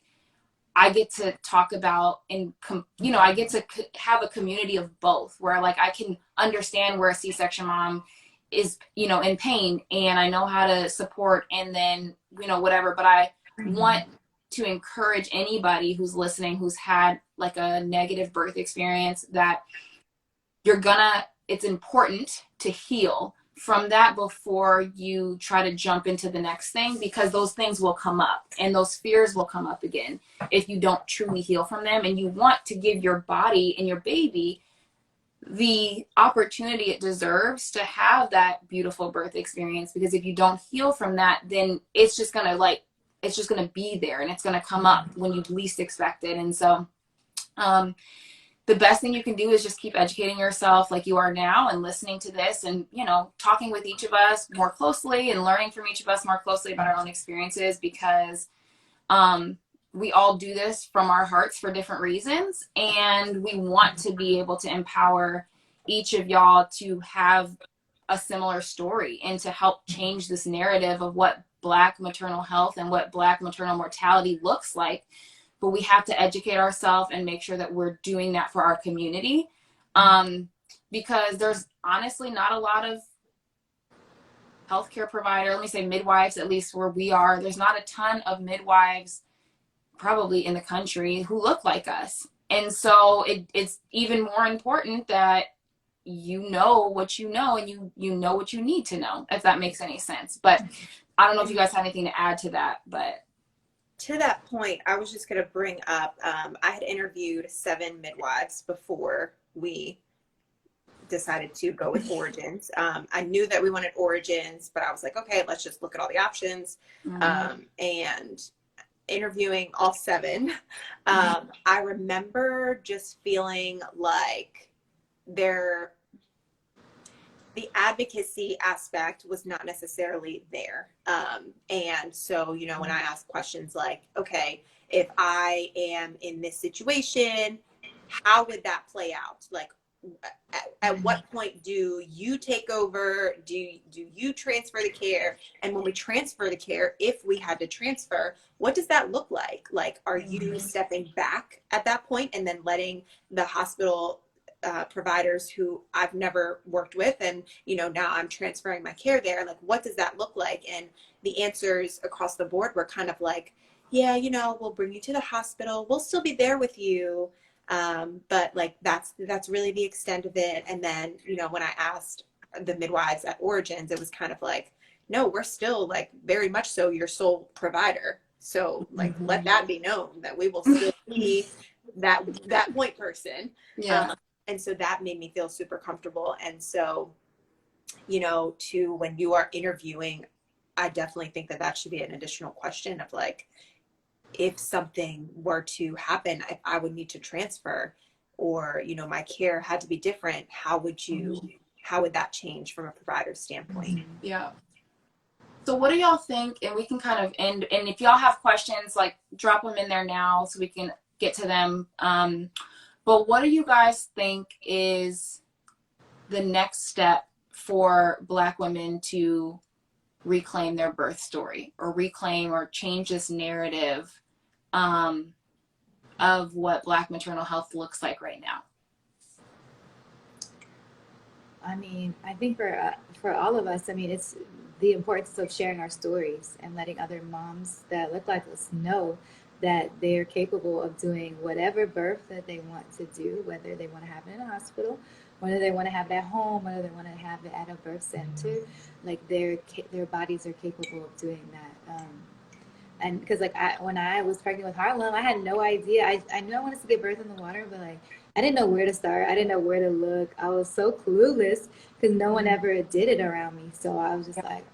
I get to talk about and you know, I get to have a community of both, where like I can understand where a C-section mom is, you know, in pain, and I know how to support, and then, you know, whatever. But I want to encourage anybody who's listening who's had like a negative birth experience that it's important to heal from that before you try to jump into the next thing, because those things will come up and those fears will come up again if you don't truly heal from them. And you want to give your body and your baby the opportunity it deserves to have that beautiful birth experience, because if you don't heal from that, then it's just gonna be there, and it's gonna come up when you least expect it. And so the best thing you can do is just keep educating yourself like you are now, and listening to this, and, you know, talking with each of us more closely and learning from each of us more closely about our own experiences, because we all do this from our hearts for different reasons. And we want to be able to empower each of y'all to have a similar story and to help change this narrative of what Black maternal health and what Black maternal mortality looks like. But we have to educate ourselves and make sure that we're doing that for our community. Because there's honestly not a lot of healthcare provider, let me say midwives, at least where we are, there's not a ton of midwives probably in the country who look like us. And so it's even more important that you know what you know, and you know what you need to know, if that makes any sense. But I don't know if you guys have anything to add to that. But to that point, I was just going to bring up, I had interviewed 7 midwives before we decided to go with Origins. I knew that we wanted Origins, but I was like, okay, let's just look at all the options. And interviewing all 7, I remember just feeling like the advocacy aspect was not necessarily there. And so, you know, when I ask questions like, okay, if I am in this situation, how would that play out? Like, at what point do you take over? Do you transfer the care? And when we transfer the care, if we had to transfer, what does that look like? Like, are you stepping back at that point and then letting the hospital providers who I've never worked with, and, you know, now I'm transferring my care there, like, what does that look like? And the answers across the board were kind of like, yeah, you know, we'll bring you to the hospital, we'll still be there with you, but like that's really the extent of it. And then, you know, when I asked the midwives at Origins, it was kind of like, no, we're still like very much so your sole provider, so like let that be known that we will still be that point person. And so that made me feel super comfortable. And so, you know, when you are interviewing, I definitely think that should be an additional question of like, if something were to happen, if I would need to transfer, or, you know, my care had to be different, how would you how would that change from a provider standpoint? Yeah. So what do y'all think? And we can kind of end, and if y'all have questions, like drop them in there now so we can get to them. But what do you guys think is the next step for Black women to reclaim their birth story, or reclaim or change this narrative of what Black maternal health looks like right now? I mean, I think for all of us, I mean, it's the importance of sharing our stories and letting other moms that look like us know that they're capable of doing whatever birth that they want to do, whether they want to have it in a hospital, whether they want to have it at home, whether they want to have it at a birth center. Like their bodies are capable of doing that. And because like when I was pregnant with Harlem, I had no idea. I knew I wanted to give birth in the water, but like I didn't know where to start. I didn't know where to look. I was so clueless because no one ever did it around me. So I was just like,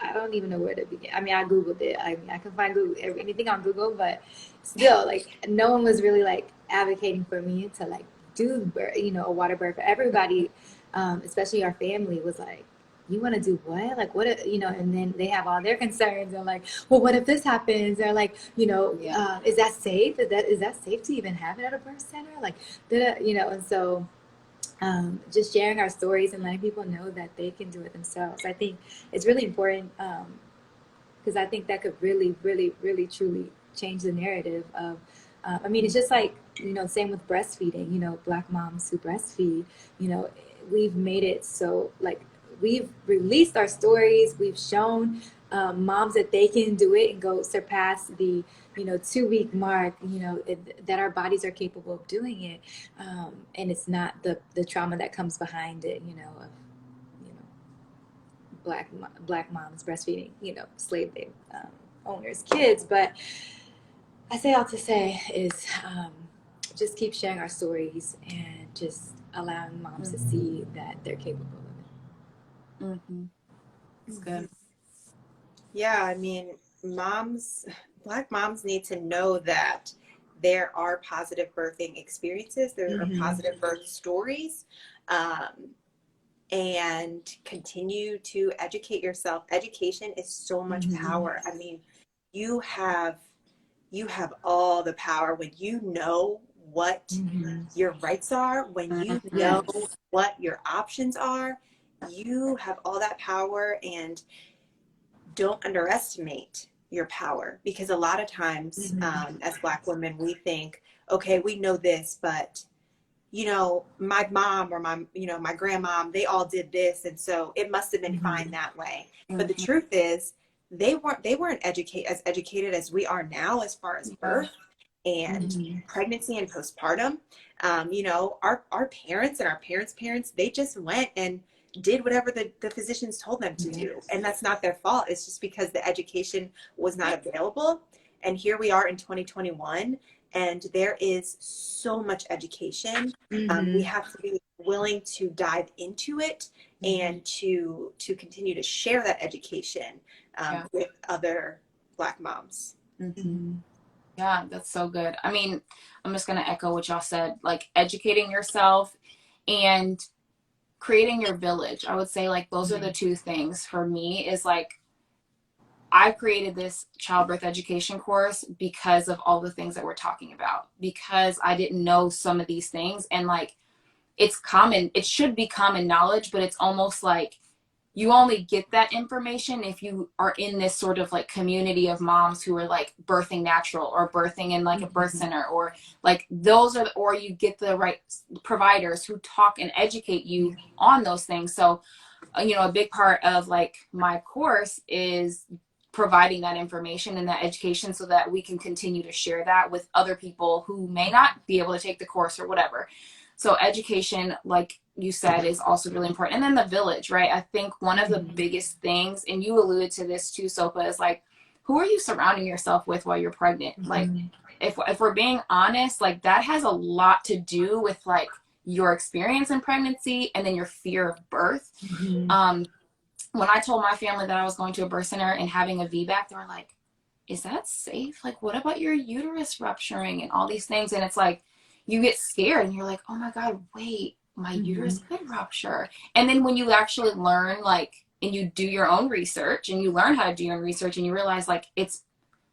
I don't even know where to begin. I mean, I Googled it. I can find anything on Google, but still, like, no one was really like advocating for me to like do, a water birth. Everybody, especially our family, was like, you want to do what? Like, what, and then they have all their concerns and like, well, what if this happens? Or like, is that safe? Is that safe to even have it at a birth center? Like, and so just sharing our stories and letting people know that they can do it themselves. I think it's really important because I think that could really, really, really, truly change the narrative of, I mean, it's just like, same with breastfeeding, Black moms who breastfeed, we've made it so like, we've released our stories. We've shown moms that they can do it and go surpass the, 2-week mark, that our bodies are capable of doing it. And it's not the trauma that comes behind it, of, black moms breastfeeding, slave owners' kids. But I say all to say is just keep sharing our stories and just allowing moms to see that they're capable of it. Mm-hmm. It's good. Yeah, I mean, Black moms need to know that there are positive birthing experiences, there are positive birth stories, and continue to educate yourself. Education is so much power. I mean, you have all the power when you know what your rights are, when you know what your options are. You have all that power, and don't underestimate your power, because a lot of times as Black women, we think, okay, we know this, but my mom or my grandmom, they all did this, and so it must have been fine that way. But the truth is, they weren't educated as we are now as far as birth and pregnancy and postpartum. Our parents and our parents' parents, they just went and did whatever the physicians told them to do. And that's not their fault. It's just because the education was not available. And here we are in 2021, and there is so much education. We have to be willing to dive into it and to continue to share that education with other Black moms. Yeah, that's so good. I mean, I'm just going to echo what y'all said, like educating yourself and creating your village. I would say like those are the two things for me. Is like I created this childbirth education course because of all the things that we're talking about, because I didn't know some of these things. And like it should be common knowledge, but it's almost like you only get that information if you are in this sort of like community of moms who are like birthing natural or birthing in like a birth center, or like or you get the right providers who talk and educate you on those things. So, a big part of like my course is providing that information and that education so that we can continue to share that with other people who may not be able to take the course or whatever. So education, like you said, is also really important. And then the village, right? I think one of the biggest things, and you alluded to this too, Sopha, is like, who are you surrounding yourself with while you're pregnant? Like, if we're being honest, like that has a lot to do with like your experience in pregnancy and then your fear of birth. When I told my family that I was going to a birth center and having a VBAC, they were like, is that safe? Like, what about your uterus rupturing and all these things? And it's like, you get scared and you're like, oh my God, wait, my Mm-hmm. uterus could rupture. And then when you actually learn, like, and you do your own research and you learn how to do your own research and you realize like it's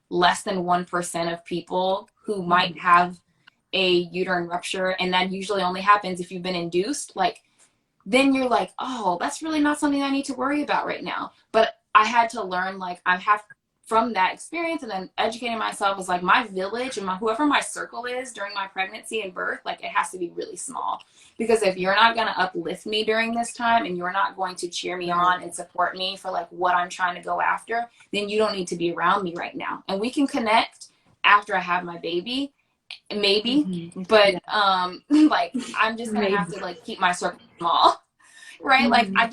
less than 1% of people who might have a uterine rupture, and that usually only happens if you've been induced, like, then you're like, oh, that's really not something I need to worry about right now. But I had to learn, like, I have from that experience and then educating myself was like my village and whoever my circle is during my pregnancy and birth, like it has to be really small, because if you're not going to uplift me during this time and you're not going to cheer me on and support me for like what I'm trying to go after, then you don't need to be around me right now. And we can connect after I have my baby, maybe, but like I'm just gonna have to like keep my circle small. Right? Like I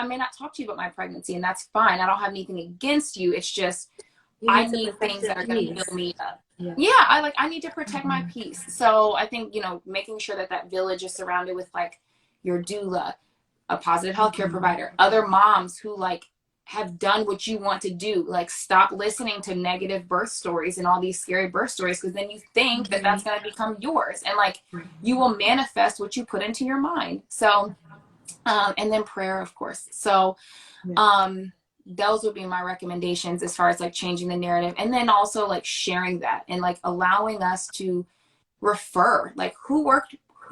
may not talk to you about my pregnancy, and that's fine. I don't have anything against you. It's just I need things that are going to fill me up. Yeah, I need to protect my peace. So I think, making sure that village is surrounded with like your doula, a positive healthcare provider, other moms who like have done what you want to do. Like, stop listening to negative birth stories and all these scary birth stories, because then you think that that's going to become yours, and like you will manifest what you put into your mind. So and then prayer, of course. So those would be my recommendations as far as like changing the narrative, and then also like sharing that and like allowing us to refer, like who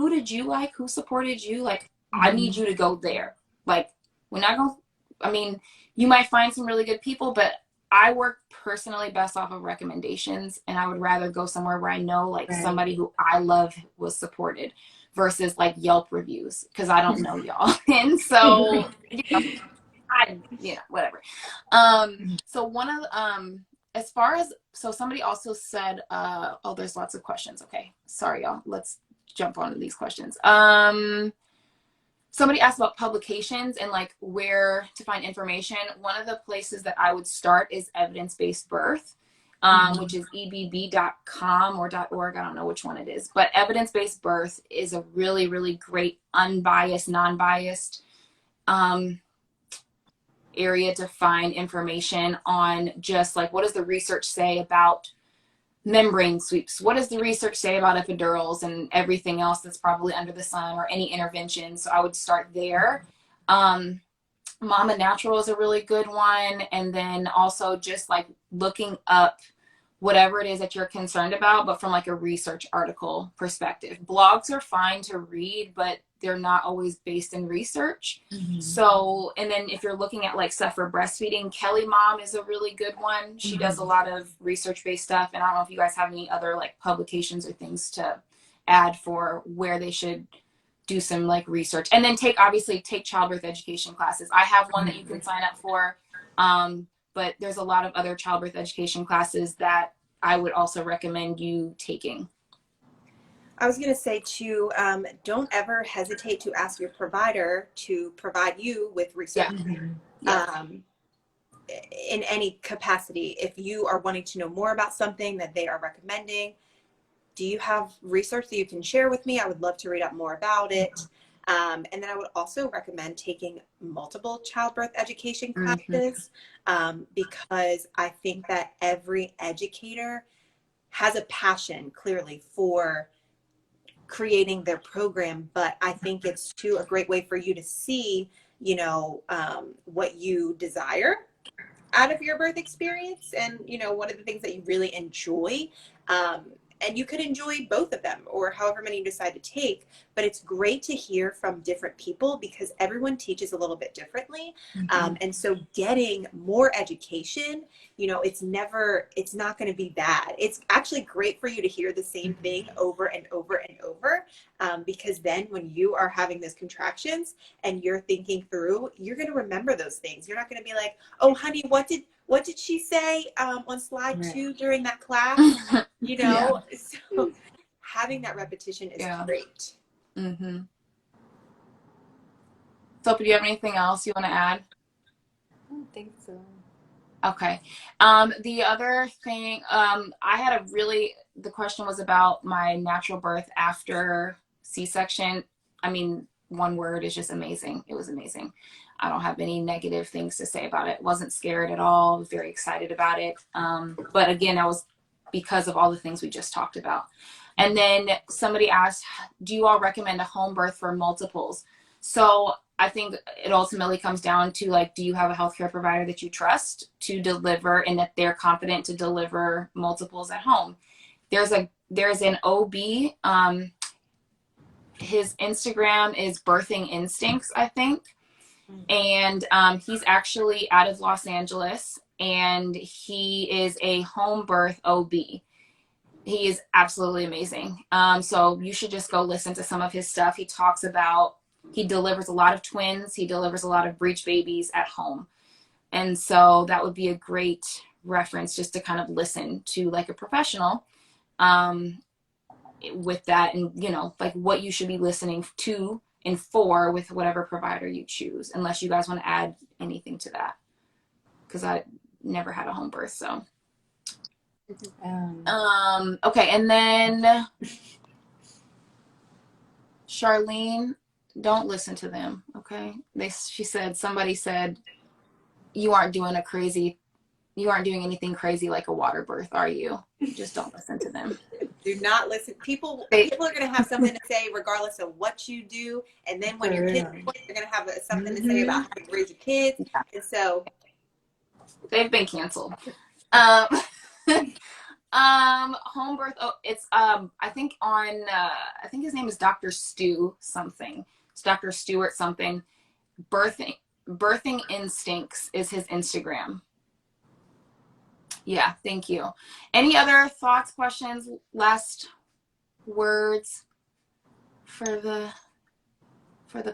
did you like, who supported you, like I need you to go there. Like, we're not going, I mean, you might find some really good people, but I work personally best off of recommendations, and I would rather go somewhere where I know like somebody who I love was supported versus like Yelp reviews, because I don't know y'all. And so whatever. So one of as far as, so somebody also said there's lots of questions. Okay, sorry y'all, let's jump onto these questions. Somebody asked about publications and like where to find information. One of the places that I would start is evidence-based birth, which is ebb.com or .org. I don't know which one it is, but evidence-based birth is a really, really great, unbiased, non-biased area to find information on just like, what does the research say about membrane sweeps? What does the research say about epidurals and everything else that's probably under the sun, or any intervention? So I would start there. Mama Natural is a really good one. And then also just like looking up whatever it is that you're concerned about, but from like a research article perspective. Blogs are fine to read, but they're not always based in research. So, and then if you're looking at like stuff for breastfeeding, Kelly Mom is a really good one. She does a lot of research-based stuff. And I don't know if you guys have any other like publications or things to add for where they should do some like research. And then take childbirth education classes. I have one that you can sign up for. But there's a lot of other childbirth education classes that I would also recommend you taking. I was going to say too, don't ever hesitate to ask your provider to provide you with research in any capacity. If you are wanting to know more about something that they are recommending, do you have research that you can share with me? I would love to read up more about it. And then I would also recommend taking multiple childbirth education classes, because I think that every educator has a passion clearly for creating their program, but I think it's too a great way for you to see, what you desire out of your birth experience, and what are the things that you really enjoy. And you could enjoy both of them, or however many you decide to take, but it's great to hear from different people because everyone teaches a little bit differently. And so getting more education, it's not going to be bad. It's actually great for you to hear the same thing over and over and over, because then when you are having those contractions and you're thinking through, you're going to remember those things. You're not going to be like, oh, honey, what did she say on slide 2 during that class? So having that repetition is great. Sophie, do you have anything else you want to add? I don't think so. Okay. The other thing, the question was about my natural birth after C-section. I mean, one word is just amazing. It was amazing. I don't have any negative things to say about it. Wasn't scared at all. Was very excited about it. But again, I was because of all the things we just talked about. And then somebody asked, do you all recommend a home birth for multiples? So I think it ultimately comes down to, like, do you have a healthcare provider that you trust to deliver and that they're confident to deliver multiples at home? There's an OB, his Instagram is Birthing Instincts, I think. And he's actually out of Los Angeles, and he is a home birth OB. He is absolutely amazing. So you should just go listen to some of his stuff. He delivers a lot of twins. He delivers a lot of breech babies at home. And so that would be a great reference just to kind of listen to, like, a professional with that, and, you know, like what you should be listening to and for with whatever provider you choose, unless you guys want to add anything to that, because I never had a home birth. So okay, and then Charlene, don't listen to them, okay? Somebody said you aren't doing anything crazy like a water birth, are you? Just don't listen to them. Do not listen. People are going to have something to say regardless of what you do. And then when your kids are born, they're going to have something to say about how you raise your kids. Yeah. And so they've been canceled. Home birth. Oh, it's I think his name is Dr. Stu something. It's Dr. Stewart something. Birthing Instincts is his Instagram. Yeah, thank you. Any other thoughts, questions, last words for the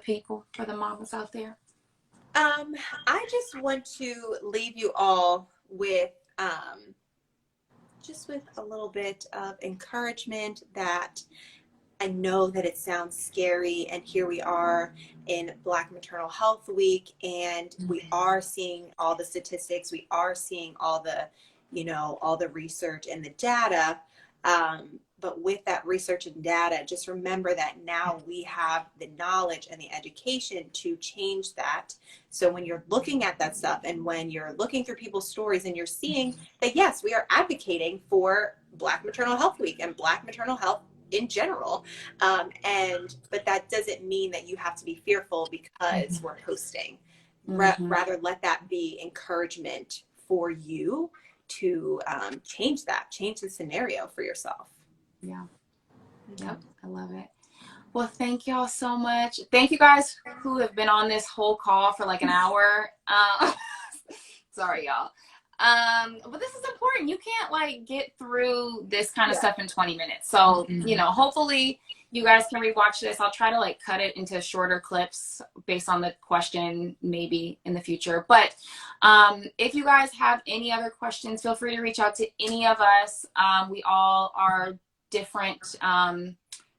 people, for the mamas out there? I just want to leave you all with just with a little bit of encouragement that I know that it sounds scary, and here we are in Black Maternal Health Week, and we are seeing all the statistics, we are seeing all the, you know, all the research and the data. But with that research and data, just remember that now we have the knowledge and the education to change that. So when you're looking at that stuff, and when you're looking through people's stories, and you're seeing that, yes, we are advocating for Black Maternal Health Week and Black maternal health in general. But that doesn't mean that you have to be fearful because we're posting. Rather, let that be encouragement for you to change the scenario for yourself. Yeah. Yep. I love it. Well, thank y'all so much. Thank you guys who have been on this whole call for like an hour. Sorry, y'all. But this is important. You can't like get through this kind of stuff in 20 minutes. So, you know, hopefully you guys can rewatch this. I'll try to like cut it into shorter clips based on the question maybe in the future. But if you guys have any other questions, feel free to reach out to any of us. We all are different,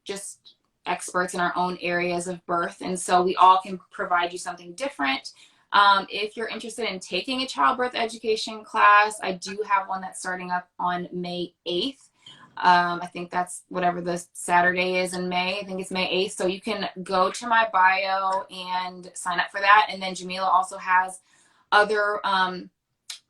just experts in our own areas of birth. And so we all can provide you something different. If you're interested in taking a childbirth education class, I do have one that's starting up on May 8th. I think that's whatever the Saturday is in May. I think it's May 8th. So you can go to my bio and sign up for that. And then Jemila also has other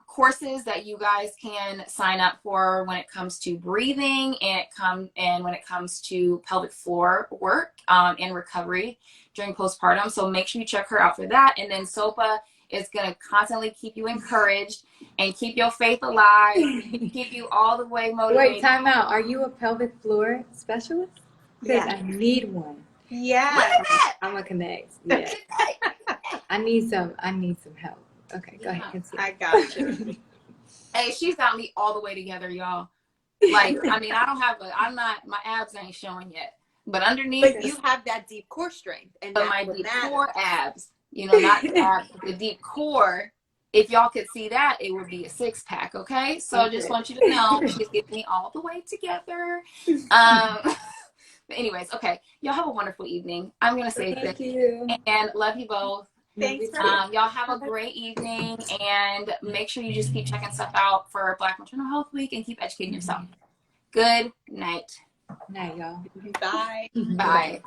courses that you guys can sign up for when it comes to breathing and when it comes to pelvic floor work and recovery during postpartum. So make sure you check her out for that. And then Sopha is going to constantly keep you encouraged and keep your faith alive, keep you all the way motivated. Wait, time out. Are you a pelvic floor specialist? Because I need one. Yeah. I'm gonna connect. Yeah. I need some help. Okay, go ahead. I got you. Hey, she's got me all the way together, y'all. Like, I mean, my abs ain't showing yet. But underneath. But you have that deep core strength. And but my deep core abs, you know, not the abs, the deep core. If y'all could see that, it would be a 6-pack, okay? So just want you to know, she's getting me all the way together. But anyways, okay. Y'all have a wonderful evening. I'm going to say thank you. And love you both. Thanks. Y'all have a great evening, and make sure you just keep checking stuff out for Black Maternal Health Week and keep educating yourself. Good night. Night, y'all. Bye. Bye.